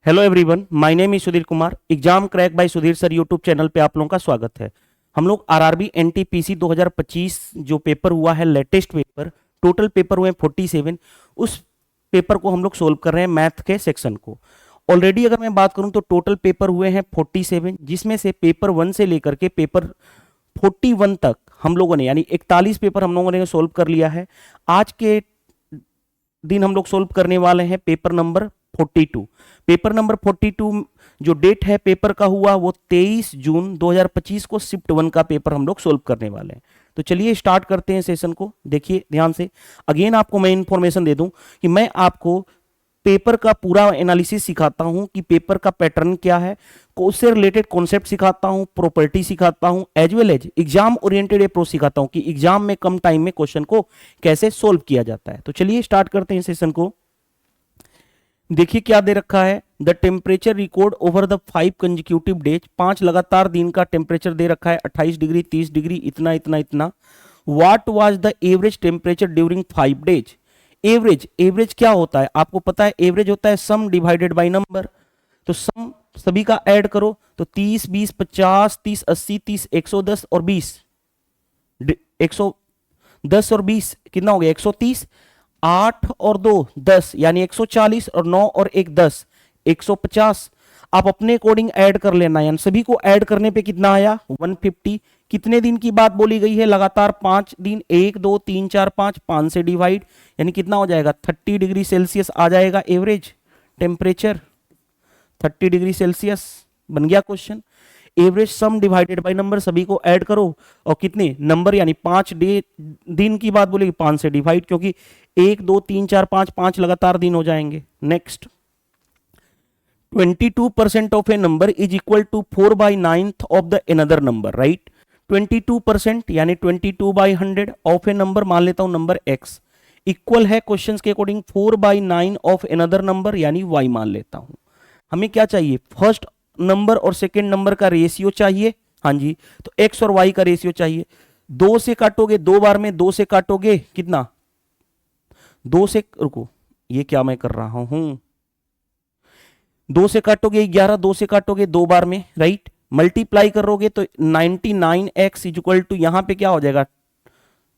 Hello everyone, my name is Sudhir Kumar. Exam crack by Sudhir sir YouTube channel पे आप लोगों का स्वागत है। हम लोग आरआरबी एनटीपीसी 2025 जो पेपर हुआ है, लेटेस्ट पेपर, टोटल पेपर हुए 47। उस पेपर को हम लोग सोल्व कर रहे हैं, मैथ के सेक्शन को। ऑलरेडी अगर मैं बात करूं तो टोटल पेपर हुए हैं 47, जिसमें से पेपर 1 से लेकर के पेपर 41 तक हम लोगों ने, यानी 41 पेपर हम लोगों ने सोल्व कर लिया है। आज के दिन हम लोग सोल्व करने वाले हैं पेपर नंबर 42। पेपर नंबर 42 जो डेट है पेपर का हुआ वो 23 जून 2025 को शिफ्ट 1 का पेपर हम लोग सोल्व करने वाले हैं। तो चलिए स्टार्ट करते हैं सेशन को। देखिए ध्यान से, अगेन आपको मैं इंफॉर्मेशन दे दूं कि मैं आपको पेपर का पूरा एनालिसिस सिखाता हूं कि पेपर का पैटर्न क्या है, उससे रिलेटेड कॉन्सेप्ट सिखाता हूं, प्रॉपर्टी सिखाता हूं, as well as exam oriented approach सिखाता हूं कि एग्जाम में कम टाइम में क्वेश्चन को कैसे सोल्व किया जाता है। तो चलिए स्टार्ट करते हैं सेशन को। देखिए क्या दे रखा है, the temperature record over the 5 consecutive days, 5 लगातार दिन का टेम्परेचर दे रखा है, 28 डिग्री, 30 डिग्री, इतना इतना इतना। What was the average temperature during 5 days. Average, average क्या होता है आपको पता है, एवरेज होता है सम डिवाइडेड बाय नंबर। तो सम सभी का ऐड करो तो 30, 20, 50, 30, 80, 30, 110 और 20, 110 और 20 कितना हो गया, 130। 8 और 2 10, यानी 140, और 9 और 1 10, 150। आप अपने अकॉर्डिंग ऐड कर लेना, यानी सभी को ऐड करने पे कितना आया, 150। कितने दिन की बात बोली गई है, लगातार 5 दिन, 1 2 3 4 5, 5 से डिवाइड, यानी कितना हो जाएगा, 30 डिग्री सेल्सियस आ जाएगा एवरेज टेम्परेचर। 30 डिग्री सेल्सियस बन गया question. Average some divided by number, सभी को ऐड करो और कितने नंबर, यानी 5 दिन की बात बोलेगी, 5 से डिवाइड, क्योंकि 1 2 3 4 5, 5 लगातार दिन हो जाएंगे। Next, 22% of a number is equal to 4/9 of the another number, right. 22% यानी 22/100 ऑफ ए नंबर, मान लेता हूं नंबर x, इक्वल है क्वेश्चंस के अकॉर्डिंग 4/9 ऑफ अनदर नंबर, यानी y मान लेता हूं। हमें क्या चाहिए, फर्स्ट नंबर और सेकेंड नंबर का रेशियो चाहिए। हाँ जी, तो x और y का रेशियो चाहिए। 2 से काटोगे 2 बार में, 2 से काटोगे कितना, 2 से, रुको ये क्या मैं कर रहा हूं, 2 से काटोगे 11, 2 से काटोगे 2 बार में, राइट। मल्टीप्लाई करोगे तो 99x इक्वल टू यहां पे क्या हो जाएगा,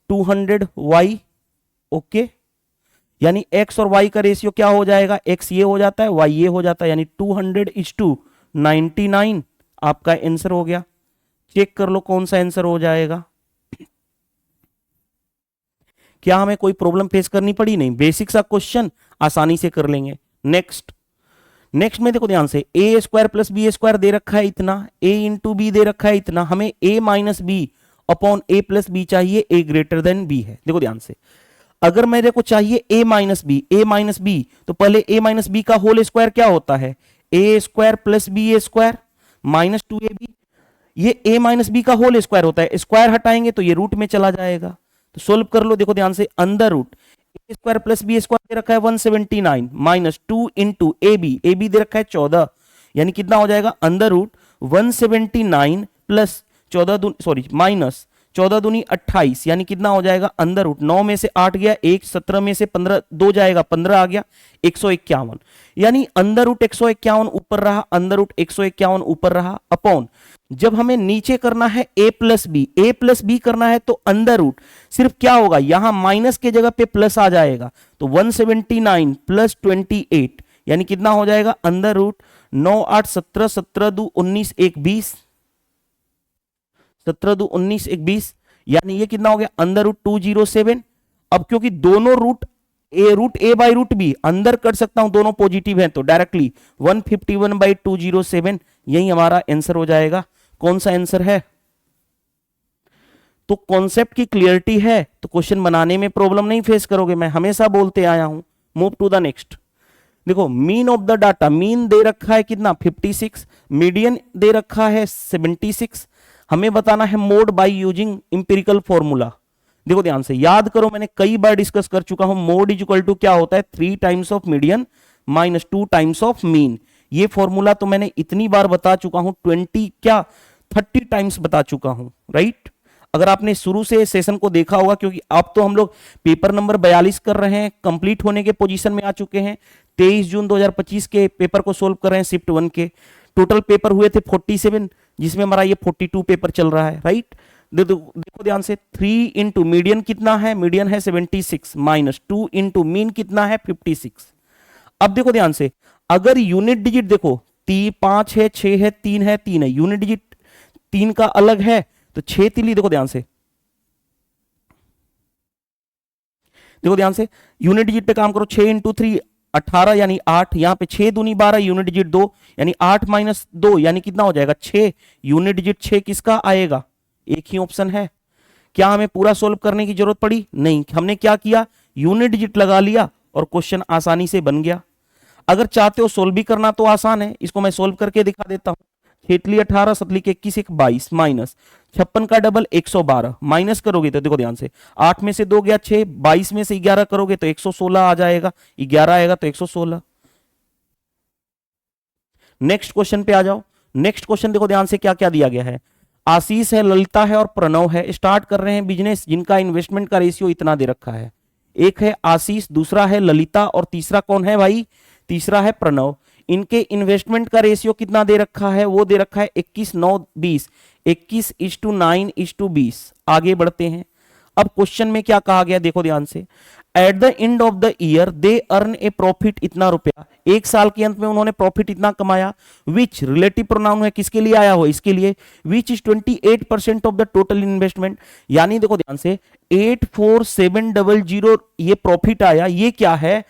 200y। ओके, यानी x और y का रेशियो क्या हो जाएगा, x ये हो जाता है, y ये हो जाता है, यानी 200:99 आपका आंसर हो गया। चेक कर लो कौन सा आंसर हो जाएगा। क्या हमें कोई प्रॉब्लम फेस करनी पड़ी, नहीं, बेसिक सा क्वेश्चन आसानी से कर लेंगे। नेक्स्ट, नेक्स्ट में देखो ध्यान से, ए स्क्वायर प्लस बी स्क्वायर दे रखा है इतना, ए इंटू बी दे रखा है इतना, हमें ए माइनस बी अपॉन ए प्लस बी चाहिए, ए ग्रेटर देन बी है। देखो ध्यान से, अगर मेरे को चाहिए a माइनस बी, तो पहले a माइनस बी का होल स्क्वायर क्या होता है, A square plus B square minus 2ab। ये a माइनस बी का होल स्क्वायर होता है, स्क्वायर हटाएंगे तो ये रूट में चला जाएगा। तो सोल्व कर लो, देखो ध्यान से, under root a square plus B square दे रखा है 179 माइनस 2 इंटू ए बी दे रखा है 14, यानी कितना हो जाएगा, under root 179 plus 14 sorry minus 14 दूनी 28, यानी कितना हो जाएगा, अंदर रूट 9 में से 8 गया, 1 17 में से 15 2 जाएगा, 15 आ गया, 151, यानी अंदर रूट 151 ऊपर रहा, अंदर रूट 151 ऊपर रहा, अपॉन जब हमें नीचे करना है a प्लस बी करना है तो अंदर रूट सिर्फ क्या होगा, यहां माइनस के जगह पे प्लस आ जाएगा, तो 179 प्लस 28, यानी कितना हो जाएगा, अंदर रूट 9 8 17 17 2 19 1 20, 17 2 19 1 20, यानी ये कितना हो गया, अंदर रूट 207। अब क्योंकि दोनों root a by root b अंदर कर सकता हूं, दोनों पॉजिटिव हैं, तो डायरेक्टली 151/207, यही हमारा आंसर हो जाएगा। कौन सा आंसर है, तो कॉन्सेप्ट की क्लियरिटी है तो क्वेश्चन बनाने में प्रॉब्लम नहीं फेस करोगे, मैं हमेशा बोलते आया हूं। Move to the next. देखो mean of the data, mean दे रखा है कितना 56, मीडियन दे रखा है 76, हमें बताना है mode by using empirical formula. देखो ध्यान से, याद करो मैंने कई बार डिस्कस कर चुका हूं, मोड इज इक्वल टू क्या होता है, 3 times of median minus 2 times of mean. ये फॉर्मूला तो मैंने इतनी बार बता चुका हूं, 30 टाइम्स बता चुका हूं, राइट। अगर आपने शुरू से सेशन को देखा होगा, क्योंकि अब तो हम लोग पेपर नंबर 42 कर रहे हैं, कंप्लीट होने के पोजीशन में आ चुके हैं। 23 जून 2025 के पेपर को सोल्व कर रहे हैं शिफ्ट 1 के। टोटल पेपर हुए थे 47, जिसमें हमारा ये 42 पेपर चल रहा है, राइट। देखो ध्यान से, 3 इंटू मीडियन कितना है, मीडियन है 76 माइनस 2 इंटू मीन कितना है 56। अब देखो ध्यान से, अगर यूनिट डिजिट देखो 5 है, 6 है, 3 है, 3 है, यूनिट डिजिट 3 का अलग है, तो 6 तिली, देखो ध्यान से, देखो ध्यान से, यूनिट डिजिट पे काम करो। 6 इंटू 3 18 यानी 8, यहां पे 6 दूनी 12, यूनिट डिजिट 2 यानी 8 माइनस 2 यानी कितना हो जाएगा 6। यूनिट डिजिट 6 किसका आएगा, एक ही ऑप्शन है। क्या हमें पूरा सोल्व करने की जरूरत पड़ी, नहीं। हमने क्या किया, यूनिट डिजिट लगा लिया और क्वेश्चन आसानी से बन गया। अगर चाहते हो सोल्व भी करना तो आसान है, इसको मैं सोल्व करके दिखा देता हूं। 6 18, 7 21, 1 22 माइनस 56 का डबल 112, माइनस करोगे तो देखो ध्यान से, 8 में से 2 गया 6, 22 में से 11 करोगे तो 116 आ जाएगा, 11 आएगा तो 116। नेक्स्ट क्वेश्चन पे आ जाओ। नेक्स्ट क्वेश्चन देखो ध्यान से, क्या क्या दिया गया है। आशीष है, ललिता है और प्रणव है, स्टार्ट कर रहे हैं बिजनेस, जिनका इन्वेस्टमेंट का रेशियो इतना दे रखा है। एक है आशीष, दूसरा है ललिता और तीसरा कौन है भाई, तीसरा है प्रणव। इनके इन्वेस्टमेंट का रेशियो कितना दे रखा है, वो दे रखा है 21 9 20, 21:9:20। आगे बढ़ते हैं। अब क्वेश्चन में क्या कहा गया, देखो ध्यान से, at the end of the year they earn A profit, इतना रुपया, एक साल के अंत में उन्होंने प्रॉफिट इतना कमाया। विच रिलेटिव प्रोनाउन है, किसके लिए आया हो, इसके लिए। Which is 28% of the total investment, यानी देखो ध्यान से 84700 ये प्रॉफिट आया, ये क्या है,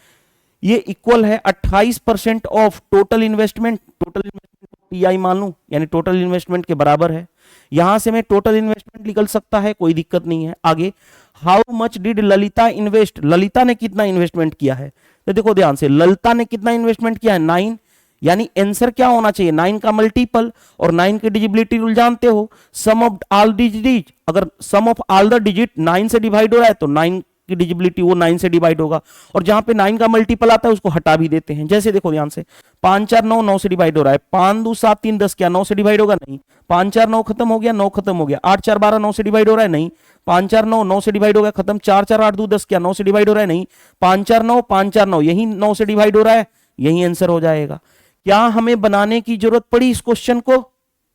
ये इक्वल है 28% of total investment. Total investment TI मान लूं, यानी टोटल इन्वेस्टमेंट के बराबर है। यहां से मैं टोटल इन्वेस्टमेंट निकल सकता है, कोई दिक्कत नहीं है। आगे, how much did Lalita invest, Lalita ने कितना इन्वेस्टमेंट किया है, तो देखो ध्यान से, ललिता ने कितना इन्वेस्टमेंट किया है 9, यानी आंसर क्या होना चाहिए 9 का मल्टीपल। और 9 की डिजिबिलिटी रूल जानते हो, सम ऑफ ऑल डिजिट, अगर सम ऑफ ऑल द डिजिट 9 से डिवाइड हो रहा है तो 9 की डिजिबिलिटी वो 9 से डिवाइड होगा। और जहां पे 9 का मल्टीपल आता है उसको हटा भी देते हैं। जैसे देखो ध्यान से, 5 4 9, 9 से डिवाइड हो रहा है, 5 2 7 3 10, क्या 9 से डिवाइड होगा, नहीं। 5 4 9 खत्म हो गया, 9 खत्म हो गया। 8 4 12, 9 से डिवाइड हो रहा है, नहीं। 5 4 9, 9 से डिवाइड हो गया, खत्म। 4 4 8 2 10, क्या 9 से डिवाइड हो रहा है, नहीं। 5 4 9, 5 4 9, यही 9 से डिवाइड हो रहा है, यही आंसर हो जाएगा। क्या हमें बनाने की जरूरत पड़ी इस क्वेश्चन को,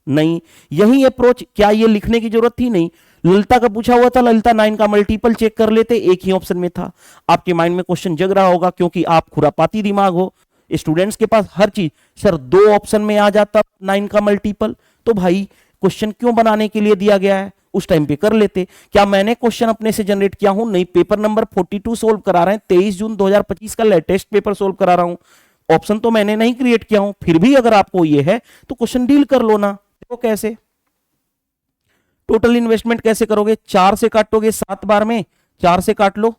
नहीं। यही अप्रोच, क्या ये लिखने की जरूरत थी, नहीं। ललिता का पूछा हुआ था, ललिता 9 का मल्टीपल चेक कर लेते, एक ही ऑप्शन में था। आपके माइंड में क्वेश्चन जग रहा होगा, क्योंकि आप खुरापाती दिमाग हो, स्टूडेंट्स के पास हर चीज, सर 2 ऑप्शन में आ जाता 9 का मल्टीपल, तो भाई क्वेश्चन क्यों बनाने के लिए दिया गया है, उस टाइम पे कर लेते। क्या मैंने क्वेश्चन अपने से जनरेट किया हूं, नहीं। पेपर नंबर 42 सोल्व करा रहे हैं, 23 जून 2025 का लेटेस्ट पेपर सोल्व करा रहा हूं, ऑप्शन तो मैंने नहीं क्रिएट किया हूं। फिर भी अगर आपको ये है तो क्वेश्चन डील कर लो ना। देखो कैसे, टोटल इन्वेस्टमेंट कैसे करोगे, 4 से काटोगे 7 बार में, 4 से काट लो,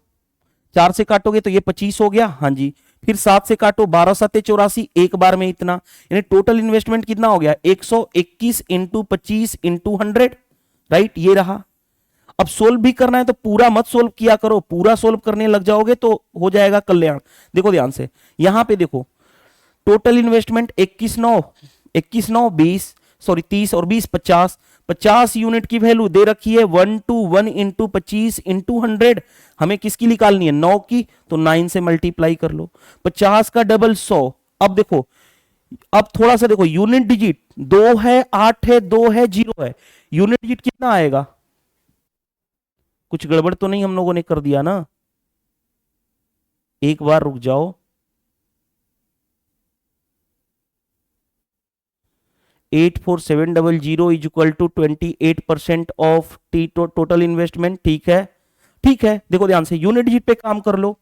4 से काटोगे तो ये 25 हो गया, हाँ जी। फिर 7 से काटो, 12 7 84, एक बार में इतना, यानी टोटल इन्वेस्टमेंट कितना हो गया 121 इंटू 25 इंटू 100, राइट, ये रहा। अब सोल्व भी करना है तो पूरा मत सोल्व किया करो, पूरा सोल्व करने लग जाओगे तो हो जाएगा कल्याण। देखो ध्यान से, यहां पे देखो, टोटल इन्वेस्टमेंट 21 9 20, सॉरी 30 और 20 50, 50 यूनिट की वैल्यू दे रखी है 1 to 1 इंटू 25 इंटू 100। हमें किसकी निकालनी है, 9 की, तो 9 से मल्टीप्लाई कर लो। 50 का डबल 100। अब देखो, अब थोड़ा सा देखो, यूनिट डिजिट 2 है, 8 है, 2 है, 0 है, यूनिट डिजिट कितना आएगा, कुछ गड़बड़ तो नहीं हम लोगों ने कर दिया ना, एक बार रुक जाओ। 84700 is equal to 28% of the total investment, ठीक है, ठीक है। देखो ध्यान से, यूनिट डिजिट पे काम कर लो,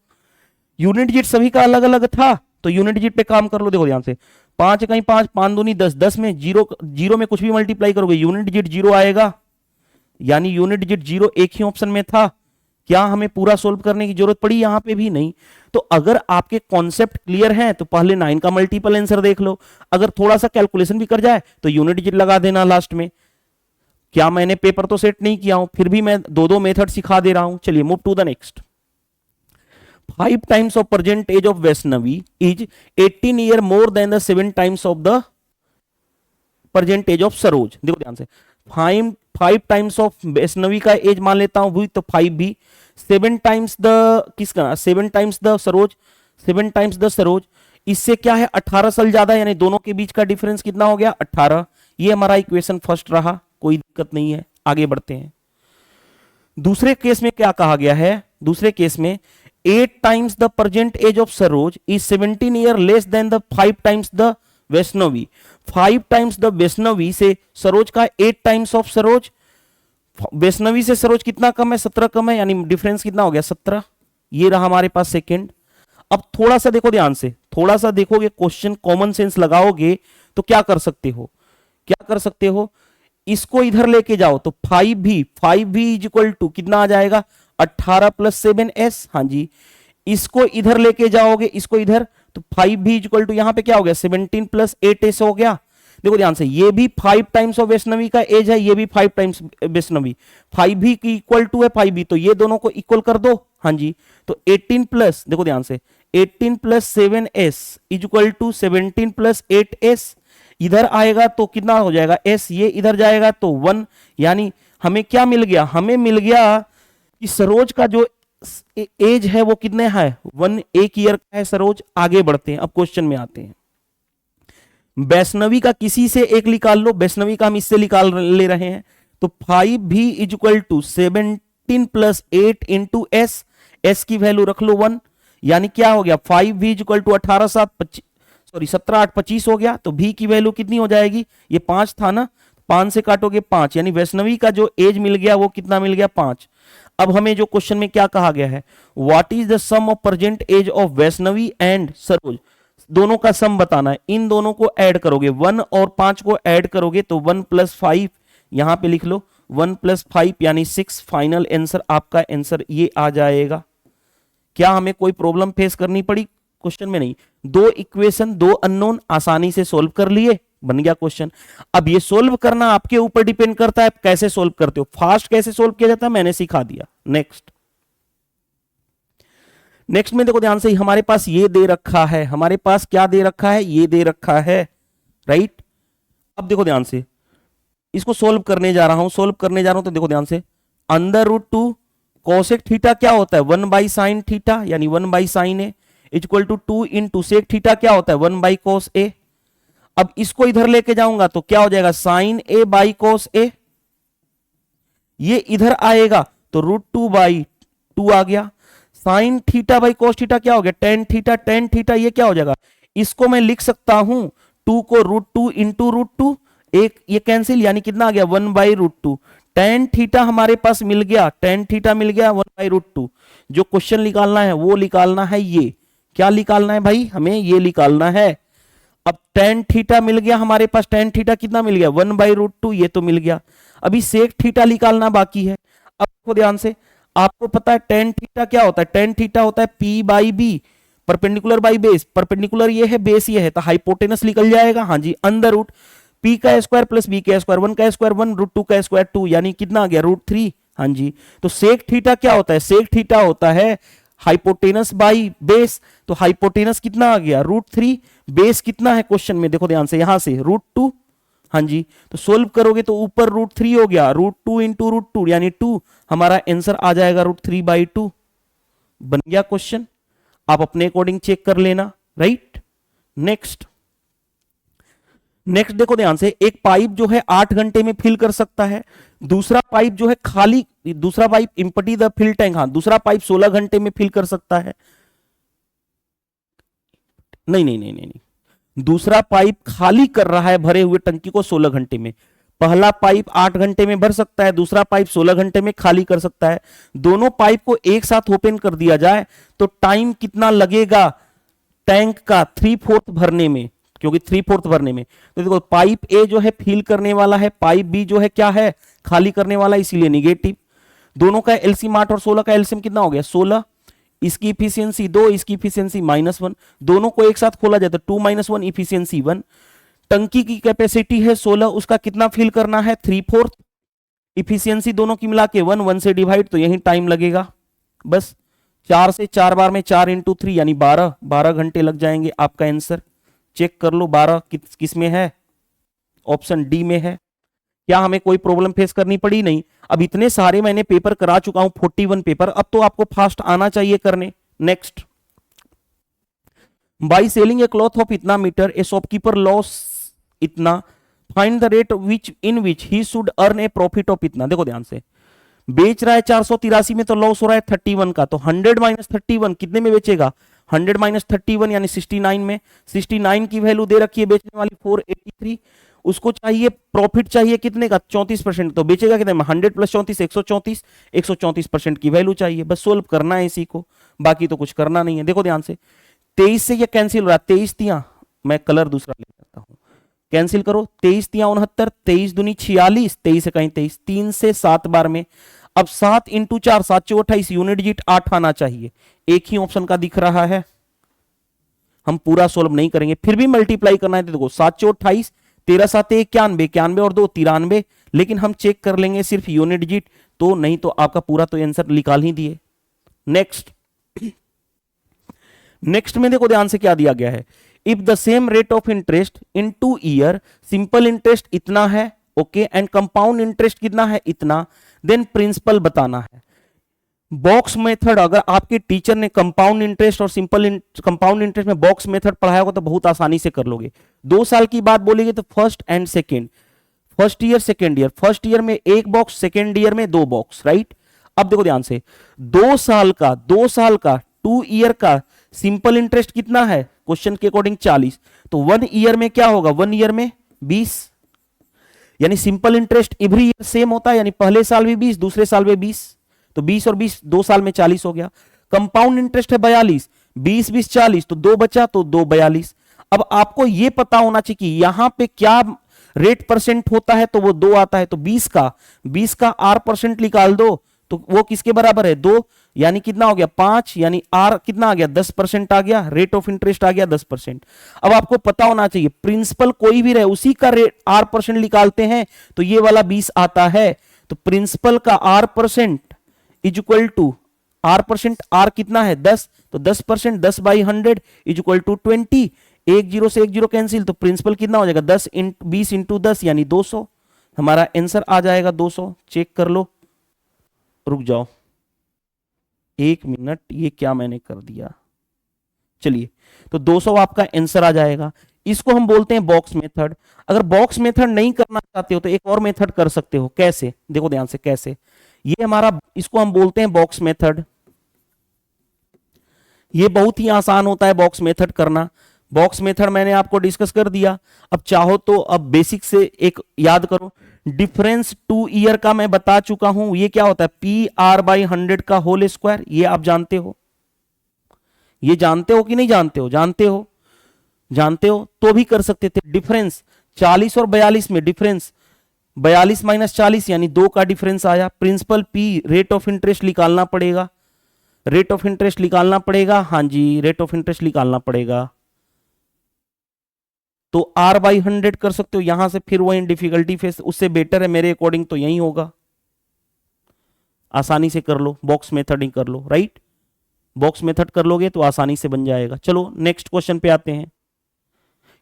यूनिट डिजिट सभी का अलग अलग था तो यूनिट डिजिट पे काम कर लो। देखो ध्यान से, 5 कहीं 5, 5 दूनी 10, 10 में जीरो में कुछ भी मल्टीप्लाई करोगे यूनिट डिजिट 0 आएगा, यानी यूनिट डिजिट 0 एक ही ऑप्शन में था। क्या हमें पूरा सोल्व करने की जरूरत पड़ी, यहां पे भी नहीं। तो अगर आपके कॉन्सेप्ट क्लियर हैं तो पहले 9 का मल्टीपल आंसर देख लो, अगर थोड़ा सा कैलकुलेशन भी कर जाए तो यूनिट डिजिट लगा देना लास्ट में। क्या मैंने पेपर तो सेट नहीं किया हूं, फिर भी मैं दो मेथड सिखा दे रहा हूं। चलिए move to the next. 5 times of present age of Vaishnavi is 18 year more than the 7 times of the present age of Saroj। देखो ध्यान से, फाइव टाइम्स ऑफ वैष्णवी का एज मान लेता हूं, तो 5 भी 7 टाइम्स द किसका 7 times the Saroj 7 times the Saroj, इससे क्या है 18 साल ज्यादा, यानी दोनों के बीच का डिफरेंस कितना हो गया 18। ये हमारा इक्वेशन फर्स्ट रहा, कोई दिक्कत नहीं है, आगे बढ़ते हैं। दूसरे केस में क्या कहा गया है, दूसरे केस में 8 times the present age of Saroj is 17 year less than the 5 times the Vaishnavi. 5 times the Vaishnavi से सरोज का 8 टाइम्स ऑफ सरोज, वैष्णवी से सरोज कितना कम है 17 कम है, यानी डिफरेंस कितना हो गया 17। ये रहा हमारे पास सेकंड। अब थोड़ा सा देखो ध्यान से, थोड़ा सा देखोगे क्वेश्चन, कॉमन सेंस लगाओगे तो क्या कर सकते हो, क्या कर सकते हो, इसको इधर लेके जाओ तो 5v इज इक्वल टू कितना आ जाएगा 18 प्लस 7s। हाँ जी, इसको इधर लेके जाओगे, इसको इधर, तो 5v इज इक्वल टू यहां पे क्या हो गया 17 प्लस 8s हो गया। देखो ध्यान से, ये भी 5 टाइम्स ऑफ वैष्णवी का एज है, ये भी 5 टाइम्स वैष्णवी, 5v की इक्वल टू है 5v, तो ये दोनों को इक्वल कर दो। हाँ जी, तो 18 प्लस, देखो ध्यान से, 18 plus 7s is equal to 17 plus 8s, इधर आएगा तो कितना हो जाएगा s, ये इधर जाएगा तो 1, यानी हमें क्या मिल गया, हमें मिल गया कि सरोज का जो एज है वो कितने है 1 एक ईयर का है सरोज। आगे बढ़ते हैं, अब क्वेश्चन में आते हैं। वैष्णवी का किसी से एक निकाल लो, वैष्णवी का हम इससे निकाल ले रहे हैं, तो 5v is equal to 17 plus 8 into s, s की वैल्यू रख लो 1, यानी क्या हो गया 5v is equal to 18 7 25, sorry 17 8 25 हो गया, तो v की वैल्यू कितनी हो जाएगी, ये 5 था ना, 5 से काटोगे 5, यानी वैष्णवी का जो एज मिल गया वो कितना मिल गया 5। अब हमें जो क्वेश्चन में क्या कहा गया है, what is the sum of present age of Vaishnavi and Saroj, दोनों का सम बताना है, इन दोनों को ऐड करोगे 1 और 5 को ऐड करोगे तो 1 प्लस 5, यहां पे लिख लो 1 प्लस 5 यानी 6, फाइनल आंसर आपका आंसर ये आ जाएगा। क्या हमें कोई प्रॉब्लम फेस करनी पड़ी क्वेश्चन में, नहीं, दो इक्वेशन दो अननोन आसानी से सोल्व कर लिए, बन गया क्वेश्चन। अब ये सोल्व करना आपके ऊपर डिपेंड करता है कैसे सोल्व करते हो, फास्ट कैसे सोल्व किया जाता है मैंने सिखा दिया। नेक्स्ट में देखो ध्यान से, हमारे पास ये दे रखा है, हमारे पास क्या दे रखा है, ये दे रखा है, राइट। अब देखो ध्यान से, इसको सोल्व करने जा रहा हूं, तो देखो ध्यान से, अंडर रूट 2 कोसेक थीटा क्या होता है 1 बाई साइन थीटा, यानी 1 by sine a equal to 2 into sec theta क्या होता है 1 बाई कोस ए। अब इसको इधर लेके जाऊंगा तो क्या हो जाएगा साइन ए बाई कोस ए, ये इधर आएगा तो रूट 2 बाई 2 आ गया, sine theta by cos theta क्या हो गया टेन थीटा, ये क्या हो जाएगा, इसको मैं लिख सकता हूं 2 को रूट 2 इंटू रूट 2, एक ये कैंसिल, यानी कितना आ गया 1 बाई रूट 2, टेन थीटा हमारे पास मिल गया, टेन थीटा मिल गया 1 बाई रूट 2। जो क्वेश्चन निकालना है वो निकालना है, ये क्या निकालना है भाई, हमें ये निकालना है। अब टेन थीटा मिल गया हमारे पास, टेन थीटा कितना मिल गया 1 बाई रूट 2, ये तो मिल गया। अभी सेक थीटा निकालना बाकी है। अब देखो ध्यान से, आपको पता है टेन थीटा क्या होता है, टेन थीटा होता है p by b, perpendicular by base, perpendicular ये है बेस ये है, तो हाइपोटेनस निकल जाएगा। हाँ जी, अंडर रूट पी का स्क्वायर प्लस बी का स्क्वायर, 1 का स्क्वायर 1 रूट 2 का स्क्वायर 2, यानी कितना आ गया रूट 3। हाँ जी, तो सेक थीटा क्या होता है, सेक थीटा होता है हाइपोटेनस बाई बेस, तो हाइपोटेनस कितना आ गया रूट 3, बेस कितना है क्वेश्चन में देखो ध्यान से, यहां से रूट 2। हाँ जी, तो सोल्व करोगे तो ऊपर रूट 3 हो गया, रूट 2 इंटू रूट 2 यानी 2, हमारा आंसर आ जाएगा रूट 3 बाई 2। बन गया क्वेश्चन, आप अपने अकॉर्डिंग चेक कर लेना, राइट। नेक्स्ट देखो ध्यान से, एक पाइप जो है 8 घंटे में फिल कर सकता है, दूसरा पाइप जो है खाली, दूसरा पाइप इंपटी द फिल टैंक, हाँ दूसरा पाइप 16 घंटे में फिल कर सकता है। नहीं, दूसरा पाइप खाली कर रहा है भरे हुए टंकी को 16 घंटे में, पहला पाइप 8 घंटे में भर सकता है, दूसरा पाइप 16 घंटे में खाली कर सकता है। दोनों पाइप को एक साथ ओपन कर दिया जाए तो टाइम कितना लगेगा टैंक का 3/4 भरने में, क्योंकि 3/4 भरने में, तो देखो पाइप ए जो है फिल करने वाला है, पाइप बी जो है क्या है खाली करने वाला, इसीलिए निगेटिव। दोनों का एलसीएम 8 और 16 का एलसीएम कितना हो गया 16, इसकी इफिशियंसी 2, इसकी इफिशियंसी -1, दोनों को एक साथ खोला जाए तो 2 - 1 इफिशियंसी 1। टंकी की कैपेसिटी है 16, उसका कितना फिल करना है 3/4, इफिशियंसी दोनों की मिला के 1 से डिवाइड, तो यही टाइम लगेगा बस 4 से 4 बार में 4 इंटू 3 यानी 12 घंटे लग जाएंगे। आपका आंसर चेक कर लो, 12 किस में है, ऑप्शन डी में है। क्या हमें कोई प्रॉब्लम फेस करनी पड़ी? नहीं। अब इतने सारे मैंने पेपर करा चुका हूं, 41 पेपर, अब तो आपको फास्ट आना चाहिए करने। Next, by selling A cloth of इतना मीटर ए शॉपकीपर लॉस इतना, find the rate which in which he should earn A profit of इतना। देखो ध्यान से, बेच रहा है 483 में तो लॉस हो रहा है 31 का, तो 100 माइनस 31 कितने में बेचेगा? 100 माइनस 31 यानी 69 में। 69 की वैल्यू दे रखी है बेचने वाली 483, उसको चाहिए प्रॉफिट चाहिए कितने का? 34%, तो बेचेगा कितने में? 100 प्लस 34 134, 134% की वैल्यू चाहिए। बस सोल्व करना है इसी को, बाकी तो कुछ करना नहीं है। देखो ध्यान से, 23 से ये कैंसिल हो रहा है, 23 तिया, मैं कलर दूसरा ले जाता हूं, कैंसिल करो, 23 तिया 69, 23 दूनी 46, 23 से कहीं 23, 3 से 7 बार में, अब 7 इंटू 4 7 चौ 28, यूनिट डिजिट 8 आना चाहिए, एक ही ऑप्शन का दिख रहा है। हम पूरा सोल्व नहीं करेंगे, फिर भी मल्टीप्लाई करना है तो देखो 7 चौ 28, 13 7 91, 91 और 2 93, लेकिन हम चेक कर लेंगे सिर्फ यूनिट डिजिट, तो नहीं तो आपका पूरा तो आंसर निकाल ही दिए। नेक्स्ट, नेक्स्ट में देखो ध्यान से क्या दिया गया है, if the same rate of interest in 2 year, simple interest इतना है, ओके, एंड कंपाउंड इंटरेस्ट कितना है? इतना, देन प्रिंसिपल बताना है। बॉक्स मेथड, अगर आपके टीचर ने कंपाउंड इंटरेस्ट और सिंपल कंपाउंड इंटरेस्ट में बॉक्स मेथड पढ़ाया होगा तो बहुत आसानी से कर लोगे। 2 साल की बात बोलेंगे तो first and second, first year second year, first year में 1 बॉक्स, सेकेंड ईयर में 2 बॉक्स, राइट। अब देखो ध्यान से, 2 साल का 2 ईयर का सिंपल इंटरेस्ट कितना है? क्वेश्चन के अकॉर्डिंग 40, तो 1 ईयर में क्या होगा? 1 ईयर में 20, यानी simple interest every year same होता है, यानी पहले साल भी 20, दूसरे साल में 20, तो 20 और 20 2 साल में 40 हो गया। कंपाउंड इंटरेस्ट है 42, 20 20 40, तो 2 बचा, तो 2 42। अब आपको यह पता होना चाहिए कि यहां पे क्या रेट परसेंट होता है, तो वो 2 आता है, तो 20 का आर परसेंट निकाल दो, तो वो किसके बराबर है? 2, यानी कितना हो गया? 5, यानी आर कितना आ गया? 10% आ गया, रेट ऑफ इंटरेस्ट आ गया 10%। अब आपको पता होना चाहिए प्रिंसिपल कोई भी रहे उसी का रेट आर परसेंट निकालते हैं, तो ये वाला 20 आता है, तो प्रिंसिपल का r percent is equal to r percent, r कितना है? 10, तो 10%, 10 बाई 100 इज इक्वल टू 20, 1 0 से 1 0 कैंसिल, तो प्रिंसिपल कितना हो जाएगा? 20 इंटू 10 यानी 200, हमारा आंसर आ जाएगा 200। चेक कर लो, रुक जाओ 1 मिनट, ये क्या मैंने कर दिया, चलिए, तो 200 आपका आंसर आ जाएगा। इसको हम बोलते हैं बॉक्स मेथड। अगर बॉक्स मेथड नहीं करना चाहते हो तो एक और मेथड कर सकते हो। कैसे? देखो ध्यान से, कैसे, ये हमारा, इसको हम बोलते हैं बॉक्स मेथड। ये बहुत ही आसान होता है बॉक्स मेथड करना। बॉक्स मेथड मैंने आपको डिस्कस कर दिया, अब चाहो तो अब बेसिक से एक याद करो। डिफरेंस 2 ईयर का मैं बता चुका हूं, ये क्या होता है? पी आर बाई 100 का होल स्क्वायर, ये आप जानते हो, ये जानते हो कि नहीं जानते हो? जानते हो, जानते हो तो भी कर सकते थे। डिफरेंस 40 और 42 में डिफरेंस 42 माइनस 40 यानी 2 का डिफरेंस आया। Principal p, rate of interest निकालना पड़ेगा, रेट ऑफ इंटरेस्ट निकालना पड़ेगा, हाँ जी रेट ऑफ इंटरेस्ट निकालना पड़ेगा, तो आर बाई 100 कर सकते हो यहां से, फिर वही डिफिकल्टी फेस, उससे बेटर है मेरे अकॉर्डिंग तो यही होगा। आसानी से कर लो, बॉक्स मेथड ही कर लो, राइट, बॉक्स मेथड कर लोगे तो आसानी से बन जाएगा। चलो नेक्स्ट क्वेश्चन पे आते हैं,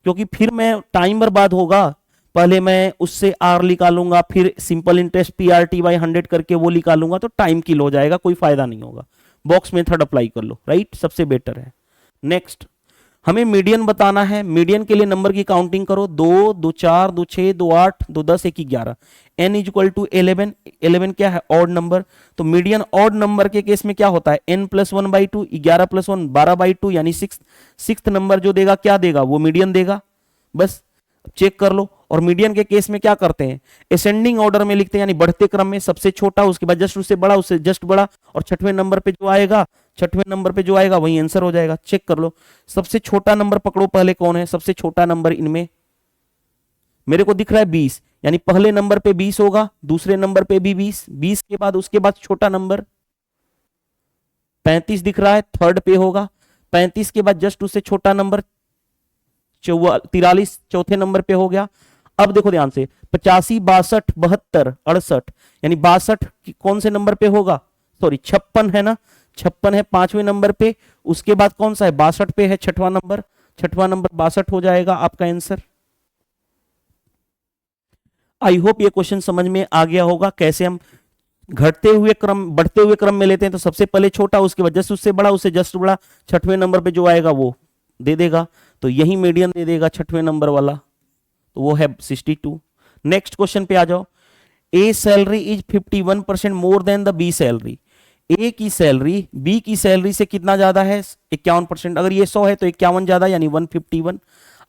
क्योंकि फिर मैं टाइम बर्बाद होगा, पहले मैं उससे आर निकालूंगा, फिर simple interest P R T by 100 करके वो निकालूंगा, तो टाइम किल हो जाएगा, कोई फायदा नहीं होगा। बॉक्स मेथड अप्लाई कर लो, राइट, सबसे बेटर है। नेक्स्ट, हमें मीडियन बताना है। मीडियन के लिए नंबर की काउंटिंग करो, 2 2 4 2 6 2 8 2 10 1 11, n इज इक्वल टू 11। 11 क्या है? ऑड नंबर, तो मीडियन ऑड नंबर के केस में क्या होता है? n प्लस 1/2, 11 प्लस 1 12/2, यानी सिक्स्थ नंबर जो देगा क्या देगा? वो मीडियन देगा। बस चेक कर लो। और मीडियन के केस में क्या करते हैं? असेंडिंग ऑर्डर में लिखते हैं, यानी बढ़ते क्रम में, सबसे छोटा उसके बाद जस्ट उससे बड़ा, उससे जस्ट बड़ा, और छठवें नंबर पे जो आएगा वही आंसर हो जाएगा। चेक कर लो, सबसे छोटा नंबर पकड़ो पहले, कौन है सबसे छोटा नंबर इनमें? मेरे को दिख रहा है 20, यानी पहले नंबर पे 20 होगा, दूसरे नंबर पे भी 20, 20 के बाद उसके बाद छोटा नंबर 35 दिख रहा है, थर्ड पे होगा, 35 के बाद जस्ट उससे छोटा नंबर 43 चौथे नंबर पे हो गया। अब देखो ध्यान से, 85 62 72 68, यानी 62 कौन से नंबर पे होगा? सॉरी 56 है ना, 56 है 5वें नंबर पे, उसके बाद कौन सा है? 62 पे है छठवां नंबर, 62 हो जाएगा आपका आंसर। आई होप ये क्वेश्चन समझ में आ गया होगा कैसे हम घटते हुए क्रम बढ़ते हुए क्रम में लेते हैं। तो सबसे पहले छोटा, उसके बाद जस्ट उससे बड़ा, उससे जस्ट बड़ा, छठवें नंबर पे जो आएगा वो दे देगा। तो यही मीडियन दे देगा छठवें नंबर वाला, तो वो है 62। नेक्स्ट क्वेश्चन पे आ जाओ। A salary is 51% more than the B salary. ए की सैलरी बी की सैलरी से कितना ज्यादा है? 51%। अगर ये 100 है तो 51 ज्यादा, यानी 151।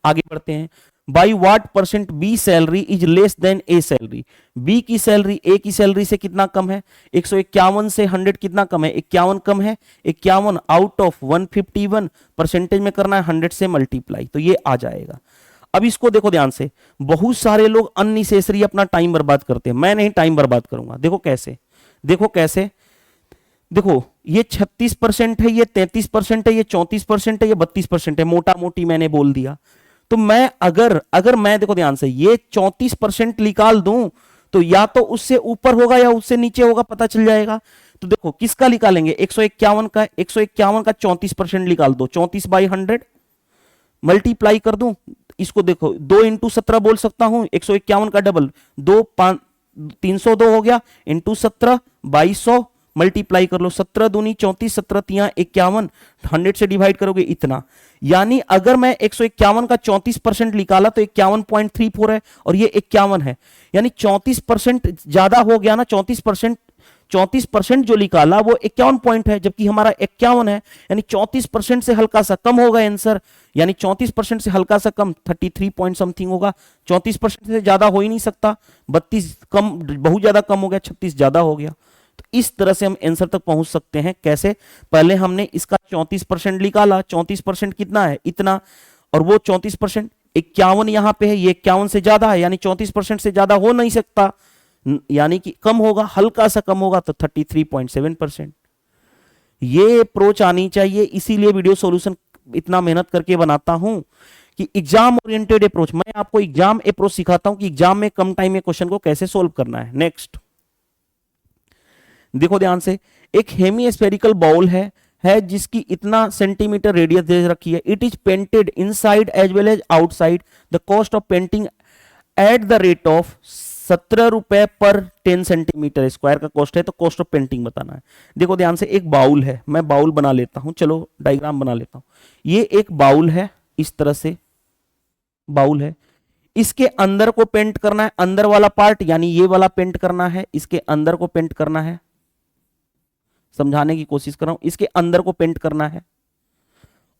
आगे बढ़ते हैं। By what percent b salary is less than a salary. B की सैलरी ए की सैलरी से कितना कम है? 151 से 100 कितना कम है? 51 कम है। 51 आउट ऑफ 151 परसेंटेज में करना है 100 से मल्टीप्लाई, तो ये आ जाएगा। अब इसको देखो ध्यान से। बहुत सारे लोग अननेसेसरी अपना टाइम बर्बाद करते हैं, मैं नहीं टाइम बर्बाद करूंगा। देखो कैसे, देखो कैसे। देखो ये 36% है, ये 33% है, ये 34% है, ये 32% है, मोटा मोटी मैंने बोल दिया। तो मैं अगर मैं देखो ध्यान से ये 34% निकाल दूं तो या तो उससे ऊपर होगा या उससे नीचे होगा, पता चल जाएगा। तो देखो किसका निकालेंगे? 151 का। 151 का 34% निकाल दो, 34/100 मल्टीप्लाई कर दूं। इसको देखो 2 इंटू 17 बोल सकता हूं, 151 का डबल 2 5 302 हो गया, इंटू 17 2200 मल्टीप्लाई कर लो। 17 दूनी 34, 17 तिया 51, 100 से डिवाइड करोगे इतना। यानी अगर मैं 151 का 34% निकाला तो 51.34 है, और ये 51 है, यानी 34% ज्यादा हो गया ना। 34% जो निकाला वो 51 पॉइंट है, जबकि हमारा 51 है, यानी 34% से हल्का सा कम होगा आंसर। यानी 34% से हल्का सा कम 33 पॉइंट समथिंग होगा। 34% से ज्यादा हो ही नहीं सकता। 32 कम, बहुत ज्यादा कम हो गया, 36 ज्यादा हो गया। तो इस तरह से हम आंसर तक पहुंच सकते हैं। कैसे? पहले हमने इसका 34% निकाला, 34% कितना है? इतना, और वो 34% 51 यहां पे है, ये 51 से ज्यादा है, यानी 34% से ज्यादा हो नहीं सकता, यानी कि कम होगा, हल्का सा कम होगा, तो 33.7%। ये अप्रोच आनी चाहिए, इसीलिए वीडियो सॉल्यूशन इतना मेहनत करके बनाता हूं कि एग्जाम ओरिएंटेड अप्रोच। मैं आपको एग्जाम अप्रोच सिखाता हूं कि एग्जाम में कम टाइम में क्वेश्चन को कैसे सोल्व करना है। नेक्स्ट देखो ध्यान से। एक हेमीस्फेरिकल बाउल है जिसकी इतना सेंटीमीटर रेडियस दे रखी है। It is painted inside as well as outside. The cost of painting at the rate of 17 रुपए पर 10 सेंटीमीटर स्क्वायर का कॉस्ट है। तो कॉस्ट ऑफ पेंटिंग बताना है। देखो ध्यान से, एक बाउल है, मैं बाउल बना लेता हूं, चलो डायग्राम बना लेता हूं। ये एक बाउल है, इस तरह से बाउल है। इसके अंदर को पेंट करना है, अंदर वाला पार्ट यानी ये वाला पेंट करना है, इसके अंदर को पेंट करना है। समझाने की कोशिश कर रहा हूं, इसके अंदर को पेंट करना है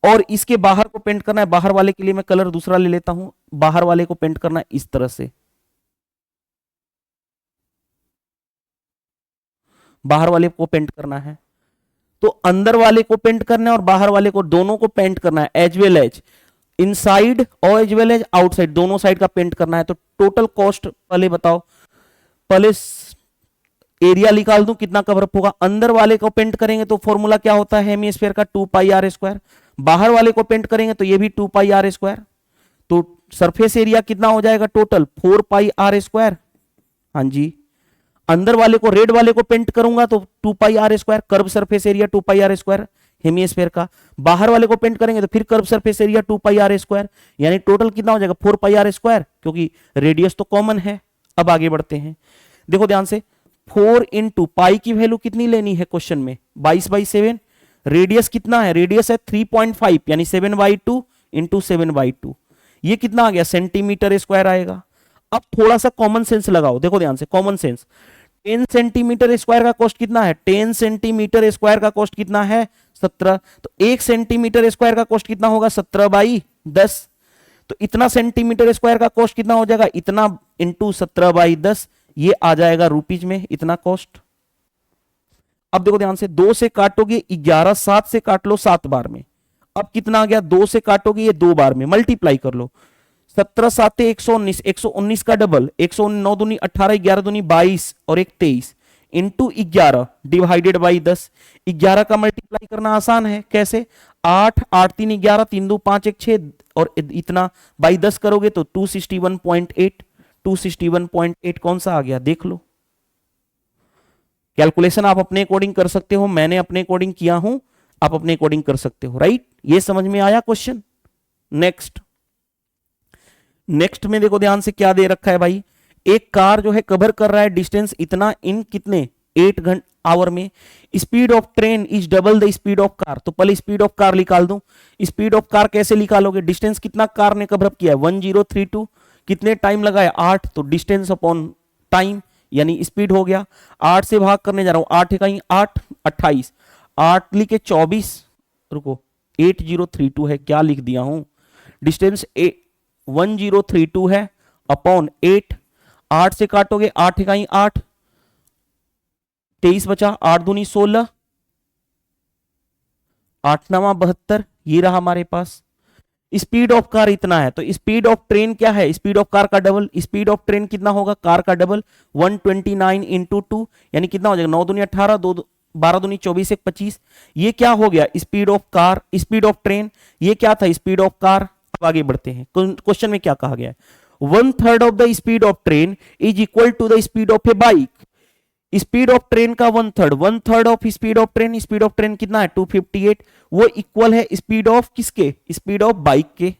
और इसके बाहर को पेंट करना है। बाहर वाले के लिए मैं कलर दूसरा ले लेता हूं। बाहर वाले को पेंट करना है इस तरह से, बाहर वाले को पेंट करना है। तो अंदर वाले को पेंट करना है और बाहर वाले को, दोनों को पेंट करना है, एज वेल एज इनसाइड और एज वेल एज आउटसाइड, दोनों साइड का पेंट करना है। तो टोटल कॉस्ट पहले बताओ, पहले एरिया निकाल दूं कितना कवरअप होगा। अंदर वाले को पेंट करेंगे तो फॉर्मूला क्या होता है हेमीस्फीयर का? 2πr²। बाहर वाले को पेंट करेंगे तो ये भी 2πr²। तो सरफेस एरिया कितना हो जाएगा टोटल? 4πr²। हाँ जी। अंदर वाले को, रेड वाले को पेंट करूंगा तो 2πr², curve surface area 2πr² hemisphere का। बाहर वाले को पेंट करेंगे तो फिर कर्व सरफेस एरिया 2πr², यानी टोटल कितना हो जाएगा 4πr², क्योंकि रेडियस तो कॉमन है। अब आगे बढ़ते हैं, देखो ध्यान से। 4 इंटू पाई की वैल्यू कितनी लेनी है क्वेश्चन में? 22/7। रेडियस कितना है? रेडियस है 3.5, यानी 7/2 इंटू 7/2। ये कितना आ गया? सेंटीमीटर स्क्वायर आएगा। अब थोड़ा सा कॉमन सेंस लगाओ, देखो ध्यान से, कॉमन सेंस। 10 सेंटीमीटर स्क्वायर का कॉस्ट कितना है? 10 सेंटीमीटर स्क्वायर का कॉस्ट कितना है? 17। तो 1 सेंटीमीटर स्क्वायर का कॉस्ट कितना होगा? 17/10। तो इतना सेंटीमीटर स्क्वायर का कॉस्ट कितना हो जाएगा? इतना इंटू 17/10, ये आ जाएगा रुपीज में इतना कॉस्ट। अब देखो ध्यान से, 2 से काटोगे 11, 7 से काट लो 7 बार में। अब कितना आ गया? 2 से काटोगे ये 2 बार में, मल्टीप्लाई कर लो। 17 7 119, 119 का डबल 109 दूनी 18, 11 दूनी 22 और 1 23 इंटू 11 डिवाइडेड बाई 10। 11 का मल्टीप्लाई करना आसान है, कैसे? 8 8 3 11, 3 2 5 1 6 और इतना बाई 10 करोगे तो 261.8। 261.8 कौन सा आ गया देख लो। कैलकुलेशन आप अपने अकॉर्डिंग कर सकते हो, मैंने अपने अकॉर्डिंग किया हूं, आप अपने अकॉर्डिंग कर सकते हो, राइट? ये समझ में आया क्वेश्चन? नेक्स्ट में देखो ध्यान से क्या दे रखा है भाई। एक कार जो है कवर कर रहा है डिस्टेंस इतना इन कितने 8 घंटे आवर में। Speed of train is double the speed of car, तो पहले स्पीड ऑफ कार निकाल दूं। स्पीड ऑफ कार कैसे निकालोगे, डिस्टेंस कितना कार ने कवर अप किया है 1032, कितने टाइम लगा है 8, तो डिस्टेंस अपॉन टाइम यानी स्पीड हो गया। 8 से भाग करने जा रहा हूं, 8 इकाई 8 28, 8 लिखे 24, रुको 8032 है, क्या लिख दिया हूं, डिस्टेंस 1032 है अपॉन 8, 8 से काटोगे 8 इकाई 8, 23 बचा, 8 दूनी 16, 8 नवा 72, ये रहा हमारे पास। स्पीड ऑफ कार इतना है, तो स्पीड ऑफ ट्रेन क्या है, स्पीड ऑफ कार का डबल। स्पीड ऑफ ट्रेन कितना होगा, कार का डबल 129 इंटू 2 यानी कितना हो जाएगा 9 दूनी 18, 12 दूनी 24, 1 25। ये क्या हो गया speed of car, speed of train, ये क्या था स्पीड ऑफ कार। अब आगे बढ़ते हैं, क्वेश्चन में क्या कहा गया है, 1/3 of the speed of train is equal to the speed of a bike. Speed of train का 1/3 of speed of train, speed of train कितना है 258, वो इक्वल है स्पीड ऑफ किसके, स्पीड ऑफ बाइक के।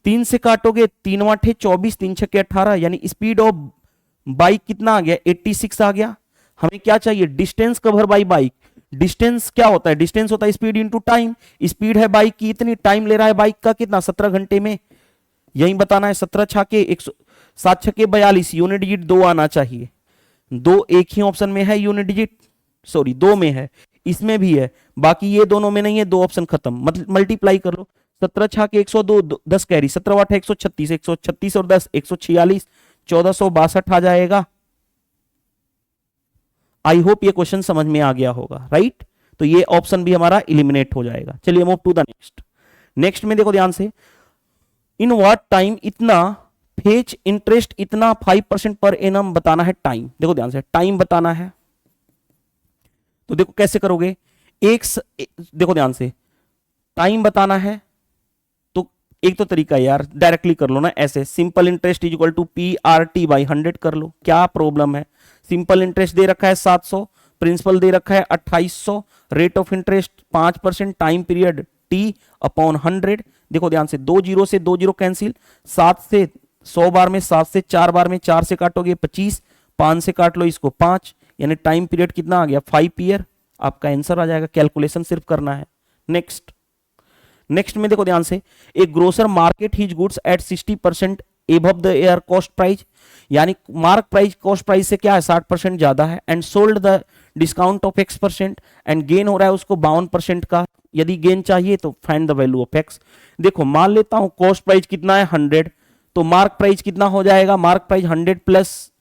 3 से काटोगे 3 वाठे 24, 3 छक्के 18 यानी स्पीड ऑफ बाइक कितना आ गया 86 आ गया। हमें क्या चाहिए, distance cover by bike. Distance क्या होता है, डिस्टेंस होता है स्पीड इंटू टाइम। स्पीड है बाइक की इतनी, टाइम ले रहा है बाइक का कितना 17 घंटे में, यही बताना है। 17 छाके 7 छक्के 42, यूनिट डिजिट 2 आना चाहिए। 2 एक ही ऑप्शन में है यूनिट डिजिट, सॉरी 2 में है, इसमें भी है, बाकी ये दोनों में नहीं है, 2 ऑप्शन खत्म। मल्टीप्लाई कर लो, 17 छाके 102, 10 कैरी 17 वाट 136, 136 और 10 146, 1462 आ जाएगा। आई होप ये क्वेश्चन समझ में आ गया होगा, राइट। तो ये ऑप्शन भी हमारा इलिमिनेट हो जाएगा। चलिए move to the next. Next में देखो ध्यान से, इन व्हाट टाइम इतना फेच इंटरेस्ट इतना 5% पर एनम बताना है टाइम। देखो ध्यान से, टाइम बताना है तो देखो कैसे करोगे, देखो ध्यान से, टाइम बताना है तो एक तो तरीका है यार, डायरेक्टली कर लो ना, ऐसे simple interest is equal to PRT by 100 कर लो, क्या प्रॉब्लम है। सिंपल इंटरेस्ट दे रखा है 700, प्रिंसिपल दे रखा है 2800, rate of interest 5%, time period T upon 100। देखो ध्यान से, 2 जीरो से 2 जीरो कैंसिल, 7 से 100 बार में, 7 से 4 बार में, 4 से काटोगे 25, 5 से काट लो इसको 5, यानी टाइम पीरियड कितना आ गया 5 ईयर। आपका आंसर आ जाएगा, कैलकुलेशन सिर्फ करना है। नेक्स्ट में देखो ध्यान से, एक grocer market his goods at 60% above the air cost price, यानी मार्क प्राइस कॉस्ट प्राइस से क्या है 60% ज्यादा है, and sold the discount of X% and gain हो रहा है उसको 52% का। यदि गेन चाहिए तो find the value of X। देखो मान लेता हूं कॉस्ट प्राइस कितना है 100, तो मार्क प्राइस कितना हो जाएगा, मार्क प्राइस 100 प्लस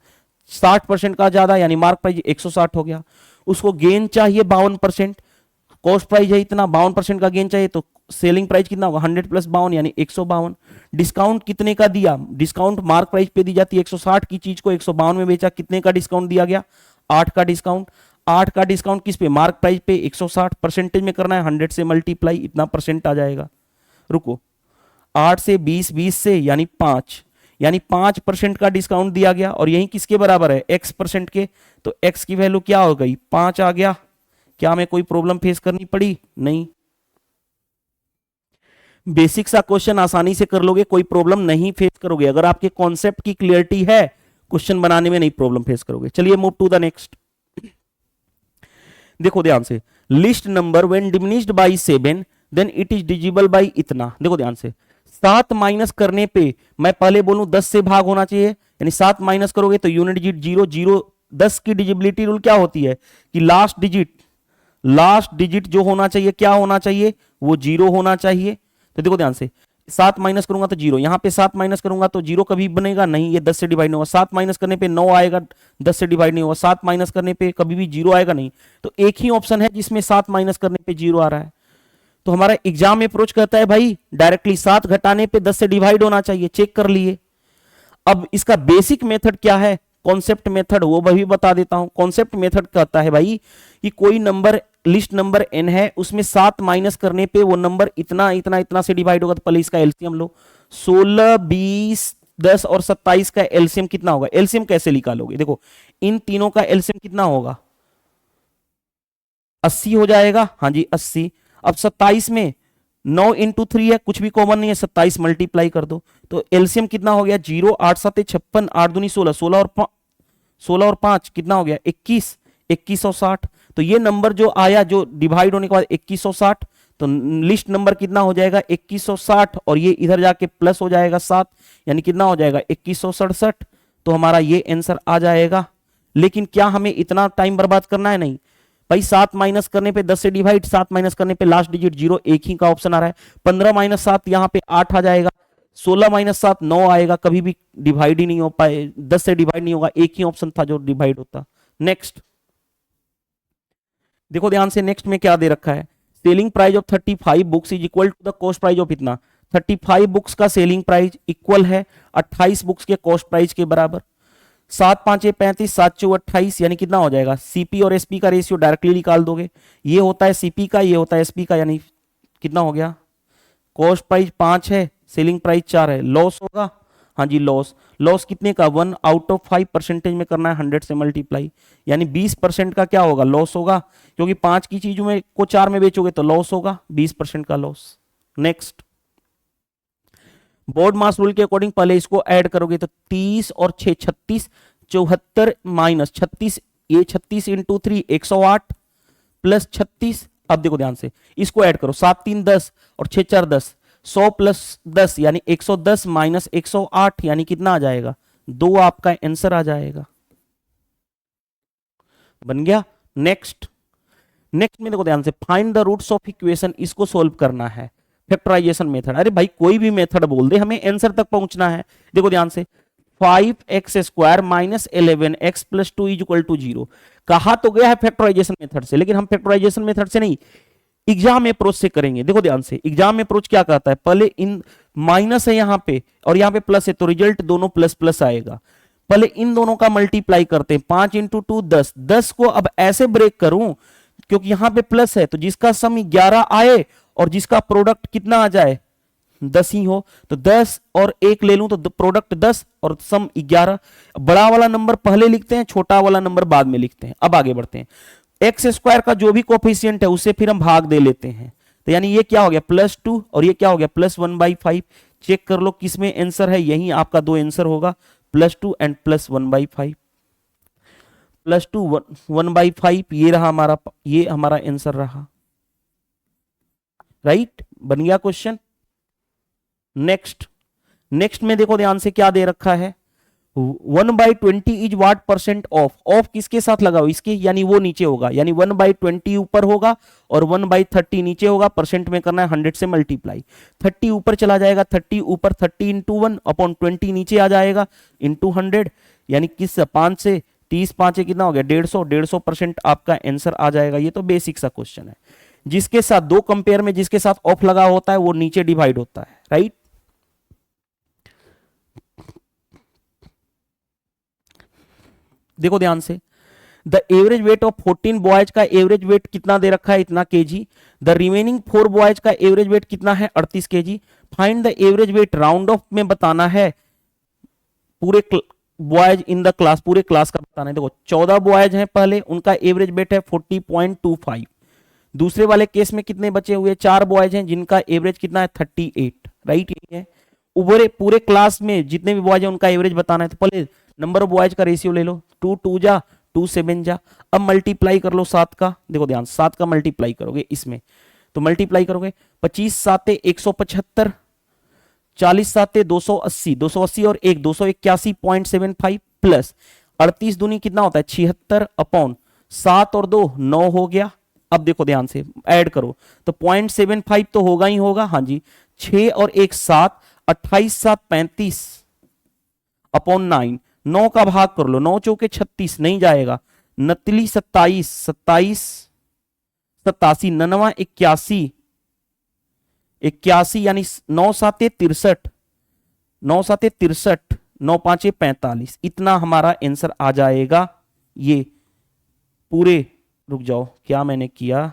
60% का ज्यादा यानी मार्क प्राइस 160 हो गया। उसको गेन चाहिए 52%, कॉस्ट प्राइस है इतना, 52% का गेन चाहिए, तो सेलिंग प्राइस कितना होगा 100 प्लस 52 यानी 152। डिस्काउंट कितने का दिया, डिस्काउंट मार्क प्राइस पे दी जाती है 160 की चीज को 152 में बेचा, कितने का डिस्काउंट दिया गया 8 का डिस्काउंट। 8 का डिस्काउंट किस पे, मार्क प्राइस पे 160, परसेंटेज में करना है 100 से मल्टीप्लाई, इतना परसेंट आ जाएगा। रुको 8 से 20, 20 से यानी 5, यानी 5% का डिस्काउंट दिया गया, और यही किसके बराबर है X% के, तो X की वैल्यू क्या हो गई 5 आ गया। क्या हमें कोई प्रॉब्लम फेस करनी पड़ी, नहीं। बेसिक सा क्वेश्चन आसानी से कर लोगे, कोई प्रॉब्लम नहीं फेस करोगे। अगर आपके कॉन्सेप्ट की क्लियरिटी है क्वेश्चन बनाने में नहीं प्रॉब्लम फेस करोगे। चलिए मूव टू द नेक्स्ट। देखो ध्यान से, least number when diminished by 7 then it is divisible by इतना। देखो ध्यान से, 7 माइनस करने पे मैं पहले बोलूं 10 से भाग होना चाहिए, यानी 7 माइनस करोगे तो यूनिट डिजिट 0 0। 10 की डिजिबिलिटी रूल क्या होती है कि लास्ट डिजिट जो होना चाहिए क्या होना चाहिए, वो 0 होना चाहिए। तो देखो ध्यान से, 7 माइनस करूंगा तो 0, यहां पे 7 माइनस करूंगा तो 0 कभी बनेगा नहीं, ये 10 से डिवाइड नहीं होगा। 7 माइनस करने पे 9 आएगा, 10 से डिवाइड नहीं होगा। 7 माइनस करने पे कभी भी 0 आएगा नहीं, तो एक ही ऑप्शन है जिसमें 7 माइनस करने पे 0 आ रहा है। तो हमारा एग्जाम में अप्रोच करता है भाई डायरेक्टली 7 घटाने पे 10 से डिवाइड होना चाहिए, चेक कर लिए। अब इसका बेसिक मेथड क्या है, कॉन्सेप्ट मेथड, वो भी बता देता हूं। कॉन्सेप्ट मेथड कहता है भाई कि कोई नंबर, लिस्ट नंबर n है, उसमें 7 माइनस करने पे वो नंबर इतना इतना इतना से डिवाइड होगा, तो पहले इसका एलसीएम लो। 16, 20, 10 और 27 का एलसीएम कितना होगा, एलसीएम कैसे निकालोगे, देखो इन तीनों का एलसीएम कितना होगा 80 हो जाएगा, हाँ जी 80। अब 27 में 9 इंटू 3 है, कुछ भी कॉमन नहीं है, 27 मल्टीप्लाई कर दो तो एलसीएम कितना हो गया 0, 8 7 56, 8 दूनी 16, 16 और 5 कितना हो गया 21, 2160। तो ये नंबर जो आया जो डिवाइड होने के बाद 2160, तो लिस्ट नंबर कितना हो जाएगा 2160 और ये इधर जाके प्लस हो जाएगा 7, यानी कितना हो जाएगा 2167। तो हमारा ये आंसर आ जाएगा। लेकिन क्या हमें इतना टाइम बर्बाद करना है? नहीं भाई, 7 माइनस करने पे 10 से डिवाइड, 7 माइनस करने पे लास्ट डिजिट 0, एक ही का ऑप्शन आ रहा है। 15 माइनस 7 यहाँ पे 8 आ जाएगा, 16 माइनस 7 9 आएगा, कभी भी डिवाइड ही नहीं हो पाए, 10 से डिवाइड नहीं होगा, एक ही ऑप्शन था जो डिवाइड होता। नेक्स्ट देखो ध्यान से, नेक्स्ट में क्या दे रखा है, selling price of 35 books is equal to the cost price of इतना। 35 बुक्स का सेलिंग प्राइस इक्वल है 28 बुक्स के कॉस्ट प्राइस के बराबर। 7 5 35, 7 4 28, यानी कितना हो जाएगा, सीपी और एसपी का रेशियो डायरेक्टली निकाल दोगे। ये होता है सीपी का, ये होता है एसपी का, यानी कितना हो गया, कॉस्ट प्राइस 5 है, सेलिंग प्राइस 4 है, लॉस होगा, हाँ जी लॉस। लॉस कितने का, 1 आउट ऑफ 5 परसेंटेज में करना है 100 से मल्टीप्लाई, यानी 20% का क्या होगा, लॉस होगा, क्योंकि 5 की चीजों में को 4 में बेचोगे तो लॉस होगा, 20% का लॉस। नेक्स्ट, बोर्ड मास रूल के अकॉर्डिंग पहले इसको ऐड करोगे तो 30 और 6 36, 74 माइनस 36, ये 36 इंटू 3 108 प्लस 36। अब देखो ध्यान से, इसको ऐड करो, 7 3 10 और 6 4 10, 100 प्लस 10 यानी 110 माइनस 108 यानी कितना आ जाएगा, 2 आपका आंसर आ जाएगा। बन गया। नेक्स्ट, नेक्स्ट में देखो ध्यान से, find the roots of equation, इसको सोल्व करना है फैक्टराइजेशन मेथड। अरे भाई कोई भी मेथड बोल दे, हमें आंसर तक पहुंचना है। देखो ध्यान से, 5x² minus 11x plus 2 is equal to 0 कहा तो गया है फैक्टराइजेशन मेथड से, लेकिन हम फैक्टराइजेशन मेथड से नहीं, एग्जाम अप्रोच से करेंगे। देखो ध्यान से, एग्जाम अप्रोच क्या कहता है, पहले इन माइनस है यहां पे और यहां पे प्लस है, तो रिजल्ट दोनों प्लस प्लस आएगा। पहले इन दोनों का मल्टीप्लाई करते हैं, 5 इंटू 2 10, 10 को अब ऐसे ब्रेक करूं क्योंकि यहां पे प्लस है, तो जिसका सम 11 आए और जिसका प्रोडक्ट कितना आ जाए 10 ही हो, तो 10 और 1 ले लूं तो प्रोडक्ट 10 और सम 11। बड़ा वाला नंबर पहले लिखते हैं, छोटा वाला नंबर बाद में लिखते हैं। अब आगे बढ़ते हैं, x² का जो भी कोफिशिएंट है उससे फिर हम भाग दे लेते हैं, तो यानी ये क्या हो गया +2 और ये क्या हो गया +1/5। चेक कर लो किसमें आंसर है, यही आपका दो आंसर होगा, +2 एंड +1/5। +2 1/5 ये रहा हमारा, ये हमारा आंसर रहा, राइट। बन गया क्वेश्चन। नेक्स्ट, नेक्स्ट में देखो ध्यान से क्या दे रखा है, 1/20 is what percent of. Of किसके साथ लगाओ, इसके, यानी वो नीचे होगा, यानी 1/20 ऊपर होगा और 1/30 नीचे होगा। परसेंट में करना है 100 से मल्टीप्लाई, 30 ऊपर चला जाएगा, 30 ऊपर, 30 इंटू 1 अपॉन 20 नीचे आ जाएगा इंटू 100, यानी किस 5 से 30 5 कितना हो गया 150, 150% आपका आंसर आ जाएगा। ये तो बेसिक सा क्वेश्चन है, जिसके साथ दो कंपेयर में जिसके साथ ऑफ लगा होता है वो नीचे डिवाइड होता है, राइट। देखो ध्यान से, the average weight of 14 boys का एवरेज वेट कितना दे रखा है, इतना केजी। द रिमेनिंग 4 बॉयज का एवरेज वेट कितना है 38 KG. Find the average weight, round of में बताना है, पूरे बॉयज इन द क्लास, पूरे क्लास का बताना है। देखो 14 बॉयज हैं पहले, उनका एवरेज वेट है 40.25। दूसरे वाले केस में कितने बचे हुए, 4 बॉयज हैं जिनका एवरेज कितना है 38, राइट। ये है पूरे क्लास में जितने भी बॉयज हैं उनका एवरेज बताना है, तो पहले नंबर ऑफ बॉयज का रेशियो ले लो, 2 2 जा 2 7 जा। अब मल्टीप्लाई कर लो 7 का, देखो ध्यान 7 का मल्टीप्लाई करोगे इसमें, तो मल्टीप्लाई करोगे 25 7 175, 40 7 280, 280 और 1 281.75 प्लस 38 दूनी कितना होता है 76 अपॉन 7 और 2 9 हो गया। अब देखो ध्यान से ऐड करो तो 0.75 तो होगा ही होगा, हाँ जी, 6 और 1 7, 28 7 35 अपॉन 9, 9 का भाग कर लो, 9 चौके 36 नहीं जाएगा, नतली 27 27 87, 99 81 81 यानी 9 7 63, 9 7 63, 9 5 45, इतना हमारा आंसर आ जाएगा। ये पूरे, रुक जाओ क्या मैंने किया,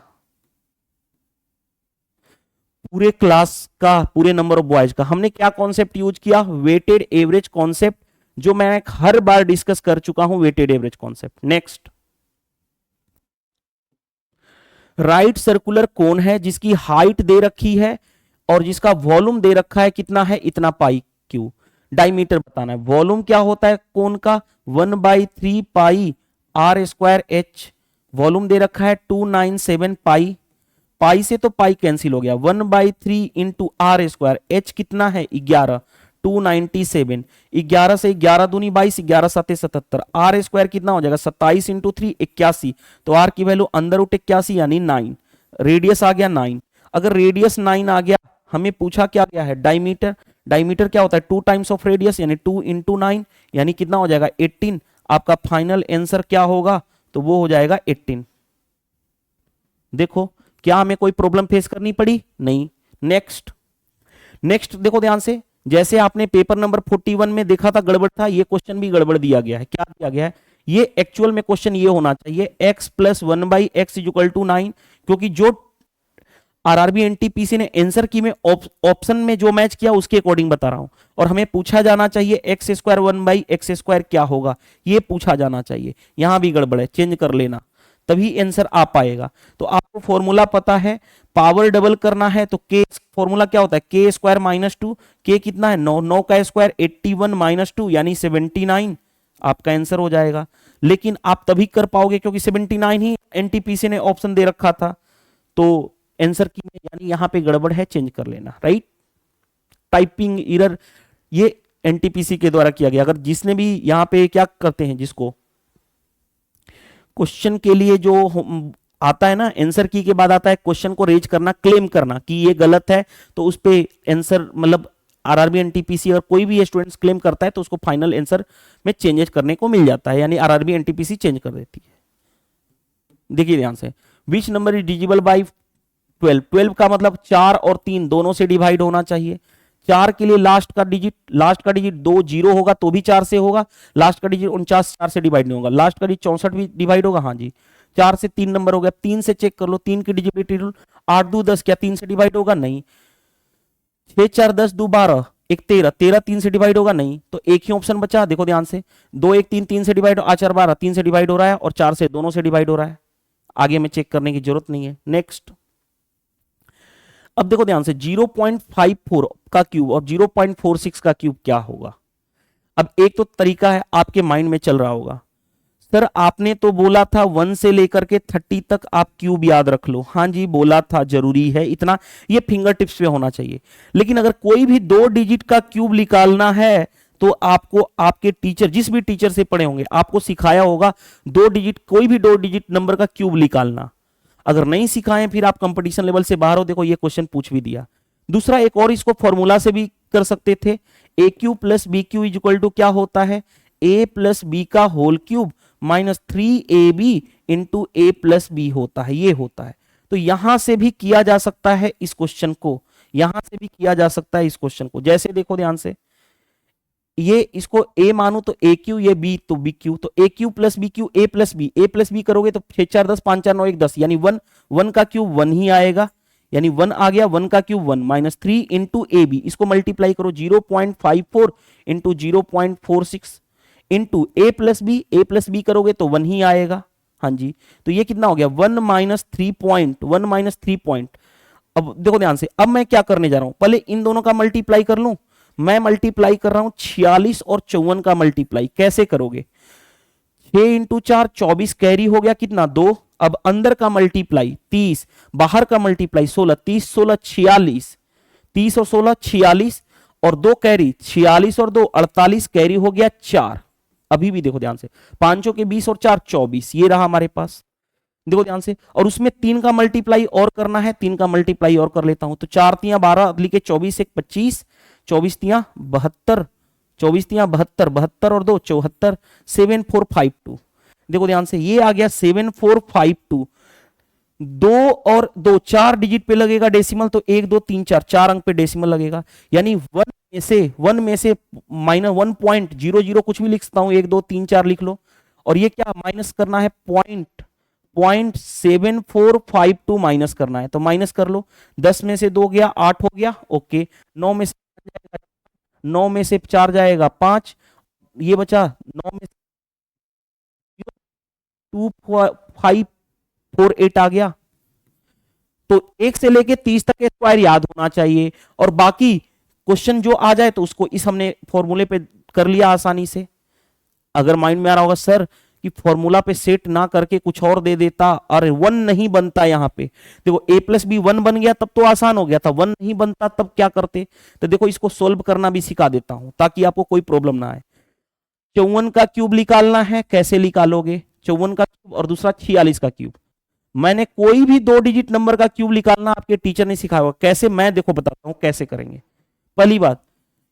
पूरे क्लास का, पूरे नंबर ऑफ बॉयज का हमने क्या कॉन्सेप्ट यूज किया, वेटेड एवरेज कॉन्सेप्ट, जो मैं हर बार डिस्कस कर चुका हूं, weighted average concept. Next, right circular cone है जिसकी हाइट दे रखी है और जिसका वॉल्यूम दे रखा है कितना है, इतना पाई क्यू। डायमीटर बताना है। वॉल्यूम क्या होता है कोन का, 1/3 पाई आर स्क्वायर एच। वॉल्यूम दे रखा है 297 पाई, पाई से तो पाई कैंसिल हो गया, 1/3 इंटू आर स्क्वायर, एच कितना है 11, 297, 11 से 11 दूनी 22, 11 सत्ते 77, आर स्क्वायर कितना हो जाएगा 27 इंटू 3 81, तो आर की वैल्यू अंदर रूट 81 यानी 9, रेडियस आ गया 9। अगर रेडियस 9 आ गया, हमें पूछा क्या गया है डायमीटर, डायमीटर क्या होता है 2 टाइम्स ऑफ रेडियस यानी 2 इंटू 9 यानी कितना हो जाएगा 18। आपका फाइनल आंसर क्या होगा, तो वो हो जाएगा 18। देखो क्या हमें कोई प्रॉब्लम फेस करनी पड़ी, नहीं। नेक्स्ट, नेक्स्ट देखो ध्यान से, जैसे आपने पेपर नंबर 41 में देखा था गड़बड़ था, ये क्वेश्चन भी गड़बड़ दिया गया है। क्या दिया गया है, ये एक्चुअल में क्वेश्चन ये होना चाहिए x plus 1/x equal to 9, क्योंकि जो आरआरबी एनटीपीसी ने आंसर की में ऑप्शन में जो मैच किया उसके अकॉर्डिंग बता रहा हूं, और हमें पूछा जाना चाहिए एक्स स्क्वायर 1/x² क्या होगा, ये पूछा जाना चाहिए। यहां भी गड़बड़ है, चेंज कर लेना, तभी आंसर आ पाएगा। तो आपको फॉर्मूला पता है, पावर डबल करना है तो के फॉर्मूला क्या होता है, के स्क्वायर -2, के कितना है 9, 9 का स्क्वायर 81 -2 यानी 79, आपका आंसर हो जाएगा। लेकिन आप तभी कर पाओगे क्योंकि 79 ही एनटीपीसी ने ऑप्शन दे रखा था, तो आंसर की में यानी यहां पे गड़बड़ है, चेंज कर लेना, राइट। टाइपिंग एरर ये एनटीपीसी के द्वारा किया गया। अगर जिसने भी यहां पे क्या करते हैं, जिसको क्वेश्चन के लिए जो आता है ना, आंसर की के बाद आता है क्वेश्चन को रेज करना, क्लेम करना कि ये गलत है, तो उस पे आंसर मतलब आरआरबी एनटीपीसी अगर कोई भी स्टूडेंट्स क्लेम करता है तो उसको फाइनल आंसर में चेंजेस करने को मिल जाता है, यानी आरआरबी एनटीपीसी चेंज कर देती है। देखिए ध्यान से, which number is divisible by 12, 12 का मतलब 4 और 3 दोनों से डिवाइड होना चाहिए। 4 के लिए लास्ट का डिजिट 2 जीरो होगा तो भी 4 से होगा, लास्ट का डिजिट 49 4 से डिवाइड नहीं होगा, लास्ट का डिजिट 64 भी डिवाइड होगा, हाँ जी। 4 से 3 नंबर हो गया, 3 से चेक कर लो, 3 की डिजिबिलिटी रूल, 8 2 10, क्या 3 से डिवाइड होगा, नहीं। 6 4 10 2 12, 1 13, 13 3 से डिवाइड होगा, नहीं। तो एक ही ऑप्शन बचा, देखो ध्यान से, 2 1 3 3 से डिवाइड, 8 4 12 3 से डिवाइड हो रहा है, और 4 से दोनों से डिवाइड हो रहा है, आगे में चेक करने की जरूरत नहीं है। नेक्स्ट, अब देखो ध्यान से, 0.54 का क्यूब और 0.46 का क्यूब क्या होगा। अब एक तो तरीका है आपके माइंड में चल रहा होगा, सर आपने तो बोला था 1 से लेकर के 30 तक आप क्यूब याद रख लो, हाँ जी बोला था, जरूरी है इतना, ये फिंगर टिप्स पे होना चाहिए। लेकिन अगर कोई भी 2 डिजिट का क्यूब निकालना है तो आपको आपके टीचर, जिस भी टीचर से पढ़े होंगे, आपको सिखाया होगा 2 डिजिट, कोई भी 2 डिजिट नंबर का क्यूब निकालना। अगर नहीं सिखाएं फिर आप कंपटीशन लेवल से बाहर हो, देखो ये क्वेश्चन पूछ भी दिया। दूसरा एक और इसको फॉर्मूला से भी कर सकते थे, A cube plus B cube is equal to क्या होता है, ए प्लस बी का whole cube -3ab into A plus B होता है, ये होता है। तो यहां से भी किया जा सकता है इस क्वेश्चन को, यहां से भी किया जा सकता है इस क्वेश्चन को। जैसे देखो ध्यान से, ये इसको a मानो तो ए क्यू, ये b तो बी क्यू, तो ए क्यू प्लस बी क्यू, ए प्लस बी करोगे तो 6 4 10 5 4 9 1 10 यानी 1 का क्यूब 1 ही आएगा, यानी 1 आ गया, 1 का क्यूब 1 -3 इंटू ए बी, इसको मल्टीप्लाई करो 0.54 into 0.46 into A plus B करोगे तो 1 ही आएगा, हाँ जी। तो ये कितना हो गया 1 -3 पॉइंट। अब देखो ध्यान से, अब मैं क्या करने जा रहा हूं, पहले इन दोनों का मल्टीप्लाई कर लूं। मैं मल्टीप्लाई कर रहा हूं 46 और 54 का मल्टीप्लाई, कैसे करोगे, 6 इंटू 4 24 कैरी हो गया कितना 2, अब अंदर का मल्टीप्लाई 30, बाहर का मल्टीप्लाई 16, 30 16 46, 30 और 16 46 और 2 कैरी 46 और 2 48 कैरी हो गया 4। अभी भी देखो ध्यान से, 5 के 20 और 4 24, ये रहा हमारे पास, देखो ध्यान से। और उसमें 3 का मल्टीप्लाई और करना है, 3 का मल्टीप्लाई और कर लेता हूं, तो 4 3 12 लिखे 24 1 25, 24 3 72, 24 3 72, 72 और 2 74, 7452। देखो ध्यान से, ये आ गया 7452। 2 और 2 4 डिजिट पे लगेगा डेसिमल, तो 1 2 3 4 4 अंक पे डेसिमल लगेगा, यानी 1 में से -1.00 कुछ भी लिख सकता हूं, 1 2 3 4 लिख लो, और ये क्या माइनस करना है, 0.7452 माइनस करना है, तो माइनस कर लो, 10 में से 2 गया 8 हो गया, ओके। 9 में से 4 जाएगा 5, ये बचा 9 में 2548 आ गया, तो 1 से लेके 30 तक स्क्वायर याद होना चाहिए, और बाकी क्वेश्चन जो आ जाए तो उसको इस हमने फॉर्मूले पे कर लिया आसानी से। अगर माइंड में आ रहा होगा सर कि फॉर्मूला पे सेट ना करके कुछ और दे देता, अरे 1 नहीं बनता यहाँ पे, देखो a प्लस बी 1 बन गया तब तो आसान हो गया था, 1 नहीं बनता तब क्या करते। तो देखो इसको सोल्व करना भी सिखा देता हूं ताकि आपको कोई प्रॉब्लम ना आए। 54 का क्यूब निकालना है, कैसे निकालोगे, 54 का क्यूब और दूसरा 46 का क्यूब। मैंने कोई भी 2 डिजिट नंबर का क्यूब निकालना आपके टीचर ने सिखाया होगा, कैसे मैं देखो बताता हूं कैसे करेंगे। पहली बात,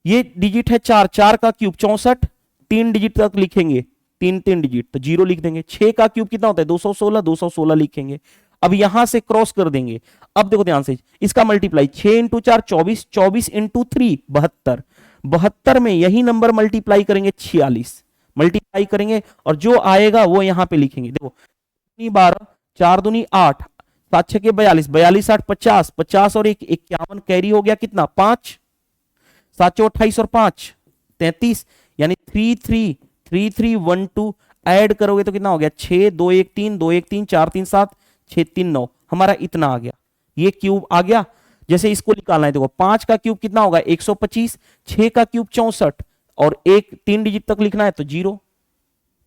ये डिजिट है 4, 4 का क्यूब 64, 3 डिजिट तक लिखेंगे, 3 डिजिट तो 0 लिख देंगे। 6 का क्यूब कितना होता है 216, 216 लिखेंगे। अब यहां से क्रॉस कर देंगे। अब देखो ध्यान से, इसका मल्टीप्लाई 6 इंटू 4 24, 24 इंटू 3 72, 72 में यही नंबर मल्टीप्लाई करेंगे 46, मल्टीप्लाई करेंगे और जो आएगा वो यहां पे लिखेंगे। देखो 12, 4 दूनी 8, 7 6 के 42, 42 8 50, 50 और 1 51, कैरी हो गया कितना 5, 7 4 28 और 5 33, यानी 3312 ऐड करोगे तो कितना हो गया 6 2 1 3 2 1 3 4 3 7 6 3 9, हमारा इतना आ गया, ये क्यूब आ गया। जैसे इसको निकालना है, देखो 5 का क्यूब कितना होगा 125, 6 का क्यूब 64 और 1 3 डिजिट तक लिखना है तो 0,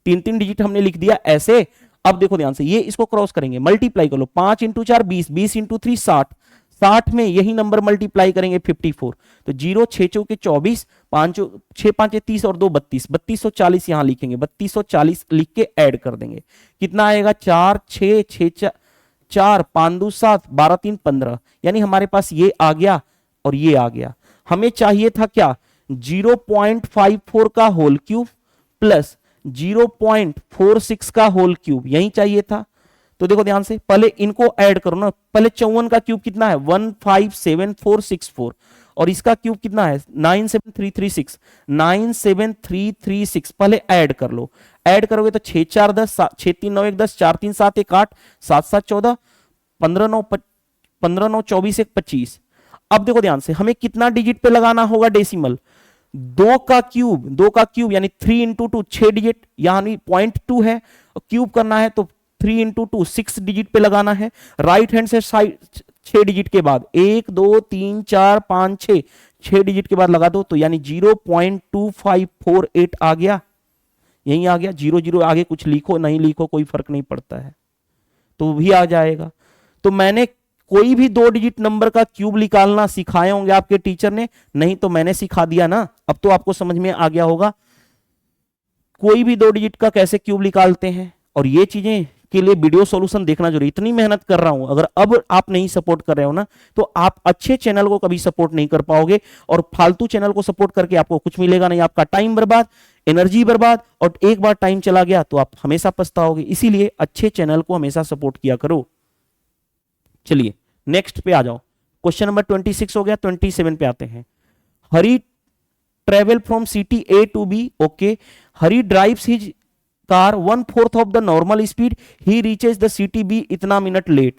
3 डिजिट हमने लिख दिया ऐसे। अब देखो ध्यान से, ये इसको क्रॉस करेंगे, मल्टीप्लाई कर लो, 5 इंटू 4 20, 20 इंटू 3 60, 60 में यही नंबर मल्टीप्लाई करेंगे 54, तो 0 6 चौके 24, 5 6 5 30 और 2 32, 3240 यहां लिखेंगे, 3240 लिख के ऐड कर देंगे, कितना आएगा 4 6 6 4 5 2 7 12 3 15, यानी हमारे पास ये आ गया और ये आ गया। हमें चाहिए था क्या 0.54 का होल क्यूब प्लस 0.46 का होल क्यूब, यही चाहिए था। तो देखो ध्यान से, पहले इनको ऐड करो ना, पहले 54 का क्यूब कितना है 157464 और इसका क्यूब कितना है 97336, 97336, पहले ऐड कर लो, ऐड करोगे तो 6 4 10, 6 3 9 1 10, 4 3 7 1 8, 7 7 14, 15 9 24 1 25। अब देखो ध्यान से, हमें कितना डिजिट पे लगाना होगा डेसिमल, 2 का क्यूब यानी 3 इंटू 2 6 डिजिट, यानी 0.2 है, क्यूब करना है तो 3 इंटू 2 6 डिजिट पे लगाना है। राइट हैंड से साइड 6 डिजिट के बाद 1 2 3 4 5 6, 6 डिजिट के बाद लगा दो तो यानी 0.2548 आ गया, यही आ गया। 0 आगे कुछ लिखो नहीं लिखो कोई फर्क नहीं पड़ता है, तो भी आ जाएगा। तो मैंने कोई भी 2 डिजिट नंबर का क्यूब निकालना सिखाए होंगे आपके टीचर ने, नहीं तो मैंने सिखा दिया ना, अब तो आपको समझ में आ गया होगा कोई भी 2 डिजिट का कैसे क्यूब निकालते हैं। और ये चीजें के लिए वीडियो सॉल्यूशन देखना जरूरी, इतनी मेहनत कर रहा हूं, अगर अब आप नहीं सपोर्ट कर रहे हो ना तो आप अच्छे चैनल को कभी सपोर्ट नहीं कर पाओगे, और फालतू चैनल को सपोर्ट करके आपको कुछ मिलेगा नहीं, आपका टाइम बर्बाद, एनर्जी बर्बाद, और एक बार टाइम चला गया तो आप हमेशा पछताओगे। इसीलिए अच्छे चैनल को हमेशा सपोर्ट किया करो। चलिए नेक्स्ट पे आ जाओ, क्वेश्चन नंबर 26 हो गया, 27 पे आते हैं। Hari travel from city A to B, okay, Hari drives his car 1/4 of the normal speed, he reaches the city B इतना minute late,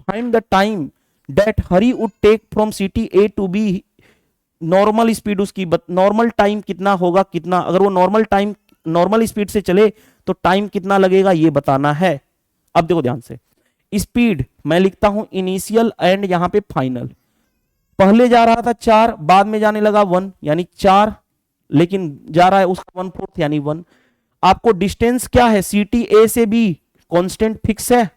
find the time that Hari would take from city A to B, normal speed उसकी, normal time कितना होगा, कितना अगर वो normal speed से चले तो टाइम कितना लगेगा ये बताना है। अब देखो ध्यान से, स्पीड मैं लिखता हूं इनिशियल एंड यहां पे फाइनल, पहले जा रहा था 4 बाद में जाने लगा 1 यानी 4, लेकिन जा रहा है उसका 1/4 यानी 1। आपको डिस्टेंस क्या है सिटी ए से बी, कांस्टेंट फिक्स है,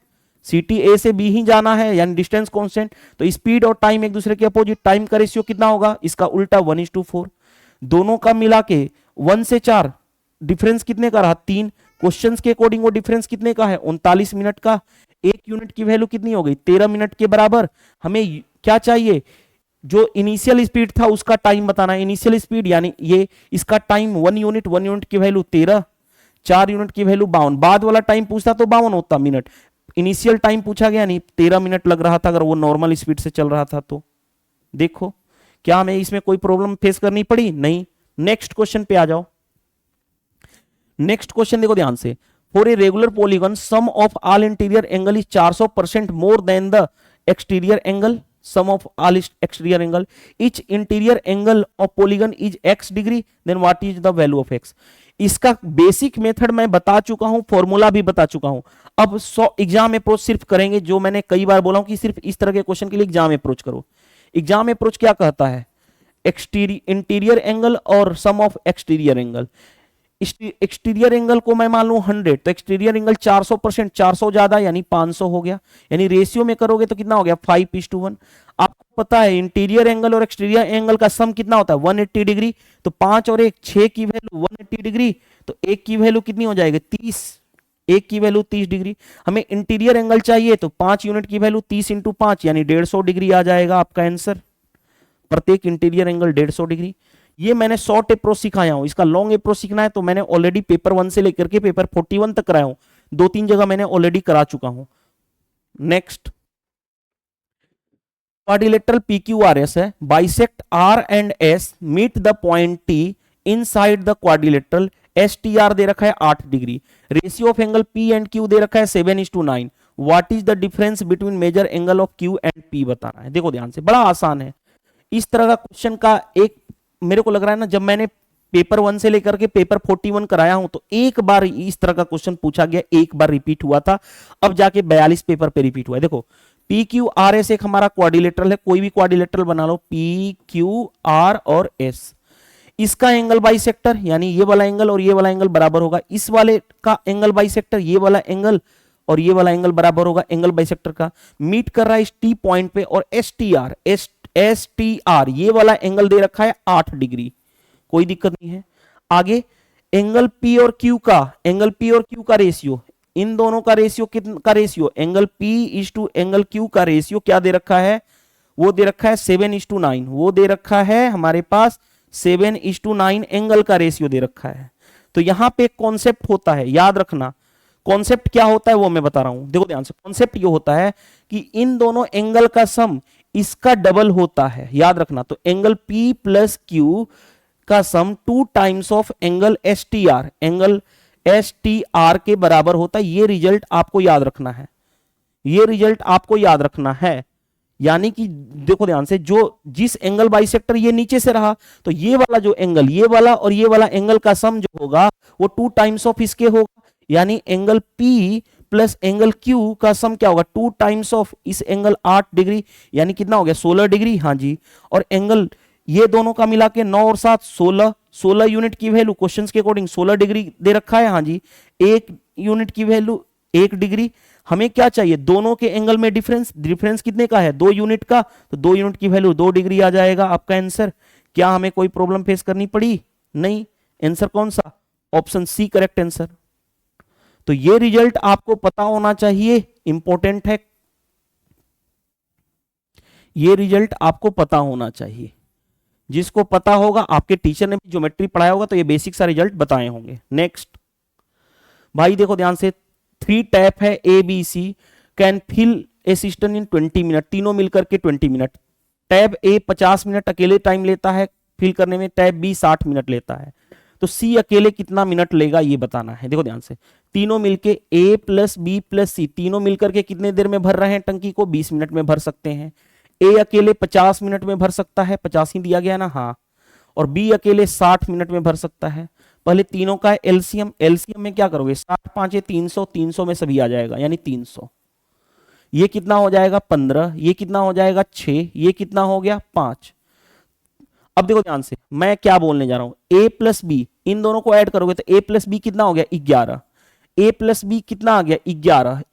सिटी ए से बी ही जाना है यानी डिस्टेंस कांस्टेंट, तो स्पीड और टाइम एक दूसरे के अपोजिट, टाइम का रेशियो कितना होगा इसका उल्टा 1:4, दोनों का मिला के 1 से 4 डिफरेंस कितने का रहा 3, क्वेश्चंस के अकॉर्डिंग वो डिफरेंस कितने का है 39 मिनट का, 1 यूनिट की वैल्यू कितनी हो गई 13 मिनट के बराबर। हमें क्या चाहिए, जो इनिशियल स्पीड था उसका टाइम बताना है, इनिशियल स्पीड यानी ये, इसका टाइम 1 यूनिट की वैल्यू 13, 4 यूनिट की वैल्यू 52, बाद वाला टाइम पूछता तो 52 होता मिनट, इनिशियल टाइम पूछा गया नहीं 13 मिनट लग रहा था अगर वो नॉर्मल स्पीड से चल रहा था। तो देखो क्या हमें इसमें कोई प्रॉब्लम फेस करनी पड़ी, नहीं। नेक्स्ट क्वेश्चन पे आ जाओ। नेक्स्ट क्वेश्चन देखो ध्यान से, for a regular polygon sum of all interior angle इज 400% more than the exterior angle, sum of all exterior angle, each interior angle of polygon is x degree, then what is the value of x। इसका basic method मैं बता चुका हूं, formula भी बता चुका हूं। अब एग्जाम अप्रोच सिर्फ करेंगे, जो मैंने कई बार बोला हूं कि सिर्फ इस तरह के क्वेश्चन के लिए एग्जाम अप्रोच करो। एग्जाम अप्रोच क्या कहता है, इंटीरियर एंगल और sum of exterior angle. Exterior angle को मैं मान लूं 100, तो एक्सटीरियर एंगल 400%, 400 ज्यादा यानी 500 हो गया, यानी रेशियो में करोगे तो कितना हो गया 5:1। आपको पता है इंटीरियर एंगल और एक्सटीरियर एंगल का सम कितना होता है 180 डिग्री, तो 5 और 1 6 की वैल्यू 180 डिग्री, तो 1 की वैल्यू कितनी हो जाएगी 30, 1 की वैल्यू 30 डिग्री। हमें इंटीरियर एंगल चाहिए तो 5 यूनिट की वैल्यू 30 × 5 यानी 150 डिग्री आ जाएगा आपका आंसर। प्रत्येक इंटीरियर एंगल 150 डिग्री। ये मैंने शॉर्ट अप्रोच सिखाया हूं, इसका लॉन्ग अप्रोच सीखना है तो मैंने ऑलरेडी पेपर 1 से लेकर के पेपर 41 तक कराया हूं, 2-3 जगह मैंने ऑलरेडी करा चुका हूं। नेक्स्ट क्वाड्रिलेटरल PQRS है, bisect R and S meet the point T inside the quadrilateral. STR दे रखा है 8 degree, ratio of angle P and Q दे रखा है 7:9। What is the difference between major angle of Q and P बताना है। देखो ध्यान से, बड़ा आसान है। इस तरह का क्वेश्चन का एक मेरे को लग रहा है ना, जब मैंने पेपर 1 से लेकर के पेपर 41 कराया हूं तो एक बार इस तरह का क्वेश्चन पूछा गया, एक बार रिपीट हुआ था, अब जाके 42 पेपर पे रिपीट हुआ है। देखो PQRS एक हमारा क्वाड्रिलेटरल है, कोई भी क्वाड्रिलेटरल बना लो PQR और S। इसका एंगल बाइसेक्टर यानी ये वाला एंगल और ये वाला एंगल बराबर होगा, इस वाले का एंगल बाइसेक्टर ये वाला एंगल और ये वाला एंगल बराबर होगा एंगल बाइसेक्टर का। मीट कर रहा है इस T पॉइंट पे, और STR ये वाला एंगल दे रखा है 8 डिग्री, कोई दिक्कत नहीं है। आगे एंगल P और Q का रेशियो, इन दोनों का रेशियो कितना का ratio, angle P angle Q का रेशियो क्या दे रखा है, वो दे रखा है 7:9, वो दे रखा है हमारे पास 7:9 एंगल का रेशियो दे रखा है। तो यहां पे कॉन्सेप्ट होता है, याद रखना कॉन्सेप्ट क्या होता है वो मैं बता रहा हूं। देखो ध्यान से, कॉन्सेप्ट ये होता है कि इन दोनों एंगल का सम इसका डबल होता है, याद रखना। तो एंगल P प्लस Q का सम 2 टाइम्स ऑफ एंगल STR के बराबर होता है। ये रिजल्ट आपको याद रखना है, ये रिजल्ट आपको याद रखना है। यानी कि देखो ध्यान से, जो जिस एंगल बाइसेक्टर ये नीचे से रहा, तो ये वाला जो एंगल, ये वाला और ये वाला एंगल का सम जो होगा वो 2 टाइम्स ऑफ इसके होगा, यानी angle P plus angle Q का सम क्या होगा 2 टाइम्स ऑफ इस एंगल 8 डिग्री, यानी कितना हो गया 16 डिग्री। हाँ जी, और एंगल ये दोनों का मिला के 9 और 7 16 यूनिट की वैल्यू क्वेश्चंस के अकॉर्डिंग 16 डिग्री दे रखा है। हाँ जी, 1 यूनिट की वैल्यू 1 डिग्री। हमें क्या चाहिए, दोनों के एंगल में डिफरेंस कितने का है 2 यूनिट का, तो 2 यूनिट की वैल्यू 2 डिग्री आ जाएगा आपका आंसर। क्या हमें कोई प्रॉब्लम फेस करनी पड़ी? नहीं। आंसर कौन सा? Option c correct answer. तो ये रिजल्ट आपको पता होना चाहिए, इंपॉर्टेंट है, ये रिजल्ट आपको पता होना चाहिए। जिसको पता होगा, आपके टीचर ने भी ज्योमेट्री पढ़ाया होगा तो ये बेसिक सा रिजल्ट बताए होंगे। नेक्स्ट भाई देखो ध्यान से, 3 टैप है ABC, can fill a system in 20 minute, तीनों मिलकर के 20 मिनट। टैब A 50 मिनट अकेले टाइम लेता है फिल करने में, टैब B 60 मिनट लेता है, तो C अकेले कितना मिनट लेगा ये बताना है। देखो ध्यान से, तीनों मिलके A plus B plus C तीनों मिलकर के कितने देर में भर रहे हैं टंकी को, 20 मिनट में भर सकते हैं। A अकेले 50 मिनट में भर सकता है, 50 ही दिया गया ना, हाँ, और B अकेले 60 मिनट में भर सकता है। पहले तीनों का एलसीएम, एलसीएम में क्या करोगे, 60 5 300, 300 में सभी आ जाएगा यानी 300। ये कितना हो जाएगा 15, ये कितना हो जाएगा 6, ये कितना हो गया 5। अब देखो ध्यान से, मैं क्या बोलने जा रहा हूं, A प्लस B इन दोनों को ऐड करोगे तो A प्लस B कितना हो गया 11, A प्लस B कितना आ गया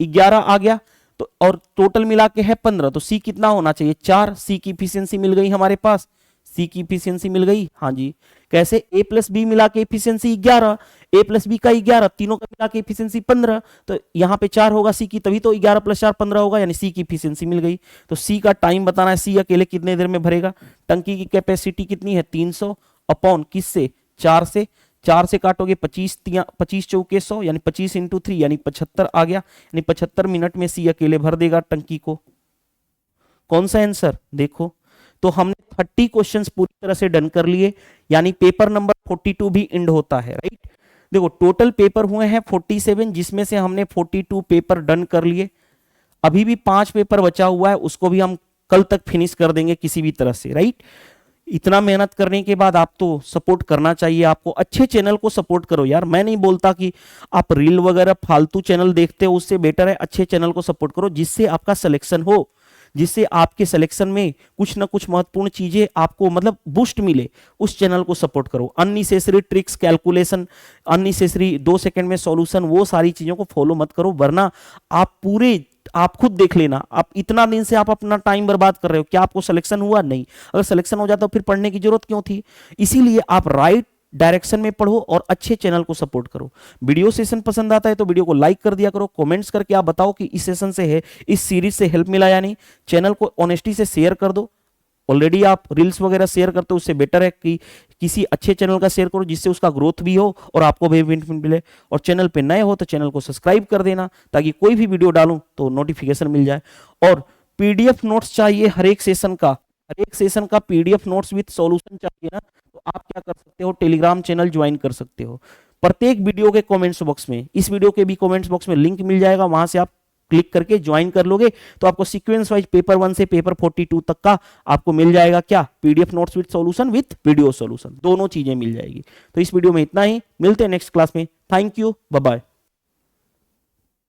11 आ गया, तो और टोटल मिला के है 15, तो C कितना होना चाहिए 4। C की इफिशियंसी मिल गई हमारे पास, C की इफिशियंसी मिल गई। हाँ जी, कैसे, A प्लस बी मिला के इफिशियंसी 11, A प्लस बी का 11, तीनों का मिला के इफिशियंसी 15, तो यहाँ पे 4 होगा C की, तभी तो 11 + 4 15 होगा, यानी C की इफिशियंसी मिल गई। तो C का टाइम बताना है, C अकेले कितने देर में भरेगा। टंकी की कैपेसिटी कितनी है 300 अपॉन किससे 4 से, 4 से काटोगे 25 चौके 100 यानी 25 × 3 यानी 75 आ गया, यानी 75 मिनट में C अकेले भर देगा टंकी को। कौन सा आंसर देखो, तो हमने 30 क्वेश्चंस पूरी तरह से डन कर लिए, यानी पेपर नंबर 42 भी एंड होता है, राइट। देखो टोटल पेपर हुए हैं 47, जिसमें से हमने 42 पेपर डन कर लिए। अभी भी 5 पेपर बचा हुआ है, उसको भी हम कल तक फिनिश कर देंगे किसी भी तरह से, राइट। इतना मेहनत करने के बाद आप तो सपोर्ट करना चाहिए आपको, अच्छे चैनल को सपोर्ट करो यार। मैं नहीं बोलता कि आप रील वगैरह फालतू चैनल देखते हो, उससे बेटर है अच्छे चैनल को सपोर्ट करो जिससे आपका सिलेक्शन हो, जिससे आपके सिलेक्शन में कुछ ना कुछ महत्वपूर्ण चीजें आपको मतलब बूस्ट मिले, उस चैनल को सपोर्ट करो। Unnecessary tricks, calculation, unnecessary 2 second में सॉल्यूशन, वो सारी चीजों को फॉलो मत करो, वरना आप खुद देख लेना, आप इतना दिन से आप अपना टाइम बर्बाद कर रहे हो, क्या आपको सिलेक्शन हुआ? नहीं। अगर सिलेक्शन हो जाता तो फिर पढ़ने की जरूरत क्यों थी? इसीलिए आप राइट डायरेक्शन में पढ़ो और अच्छे चैनल को सपोर्ट करो। वीडियो सेशन पसंद आता है तो वीडियो को लाइक कर दिया करो, कमेंट्स करके आप बताओ कि इस सेशन से है, इस सीरीज से हेल्प मिला या नहीं। चैनल को ऑनेस्टी से शेयर कर दो। ऑलरेडी आप रील्स वगैरह शेयर करते हो, उससे बेटर है कि किसी अच्छे चैनल का शेयर करो जिससे उसका ग्रोथ भी हो और आपको भी बेनिफिट मिले। और चैनल पे नए हो तो चैनल को सब्सक्राइब कर देना ताकि कोई भी वीडियो डालूं तो नोटिफिकेशन मिल जाए। और पीडीएफ नोट्स चाहिए हर एक सेशन का, हर एक सेशन का पीडीएफ नोट्स विद सॉल्यूशन चाहिए ना, तो आप क्या कर सकते हो, टेलीग्राम चैनल ज्वाइन कर सकते हो। प्रत्येक वीडियो के कमेंट्स बॉक्स में, इस वीडियो के भी कमेंट्स बॉक्स में लिंक मिल जाएगा, वहां से आप क्लिक करके ज्वाइन कर लोगे तो आपको सीक्वेंस वाइज पेपर 1 से पेपर 42 तक का आपको मिल जाएगा क्या, PDF notes with solution with video solution, दोनों चीजें मिल जाएगी। तो इस वीडियो में इतना ही, मिलते हैं नेक्स्ट क्लास में। Thank you, bye bye.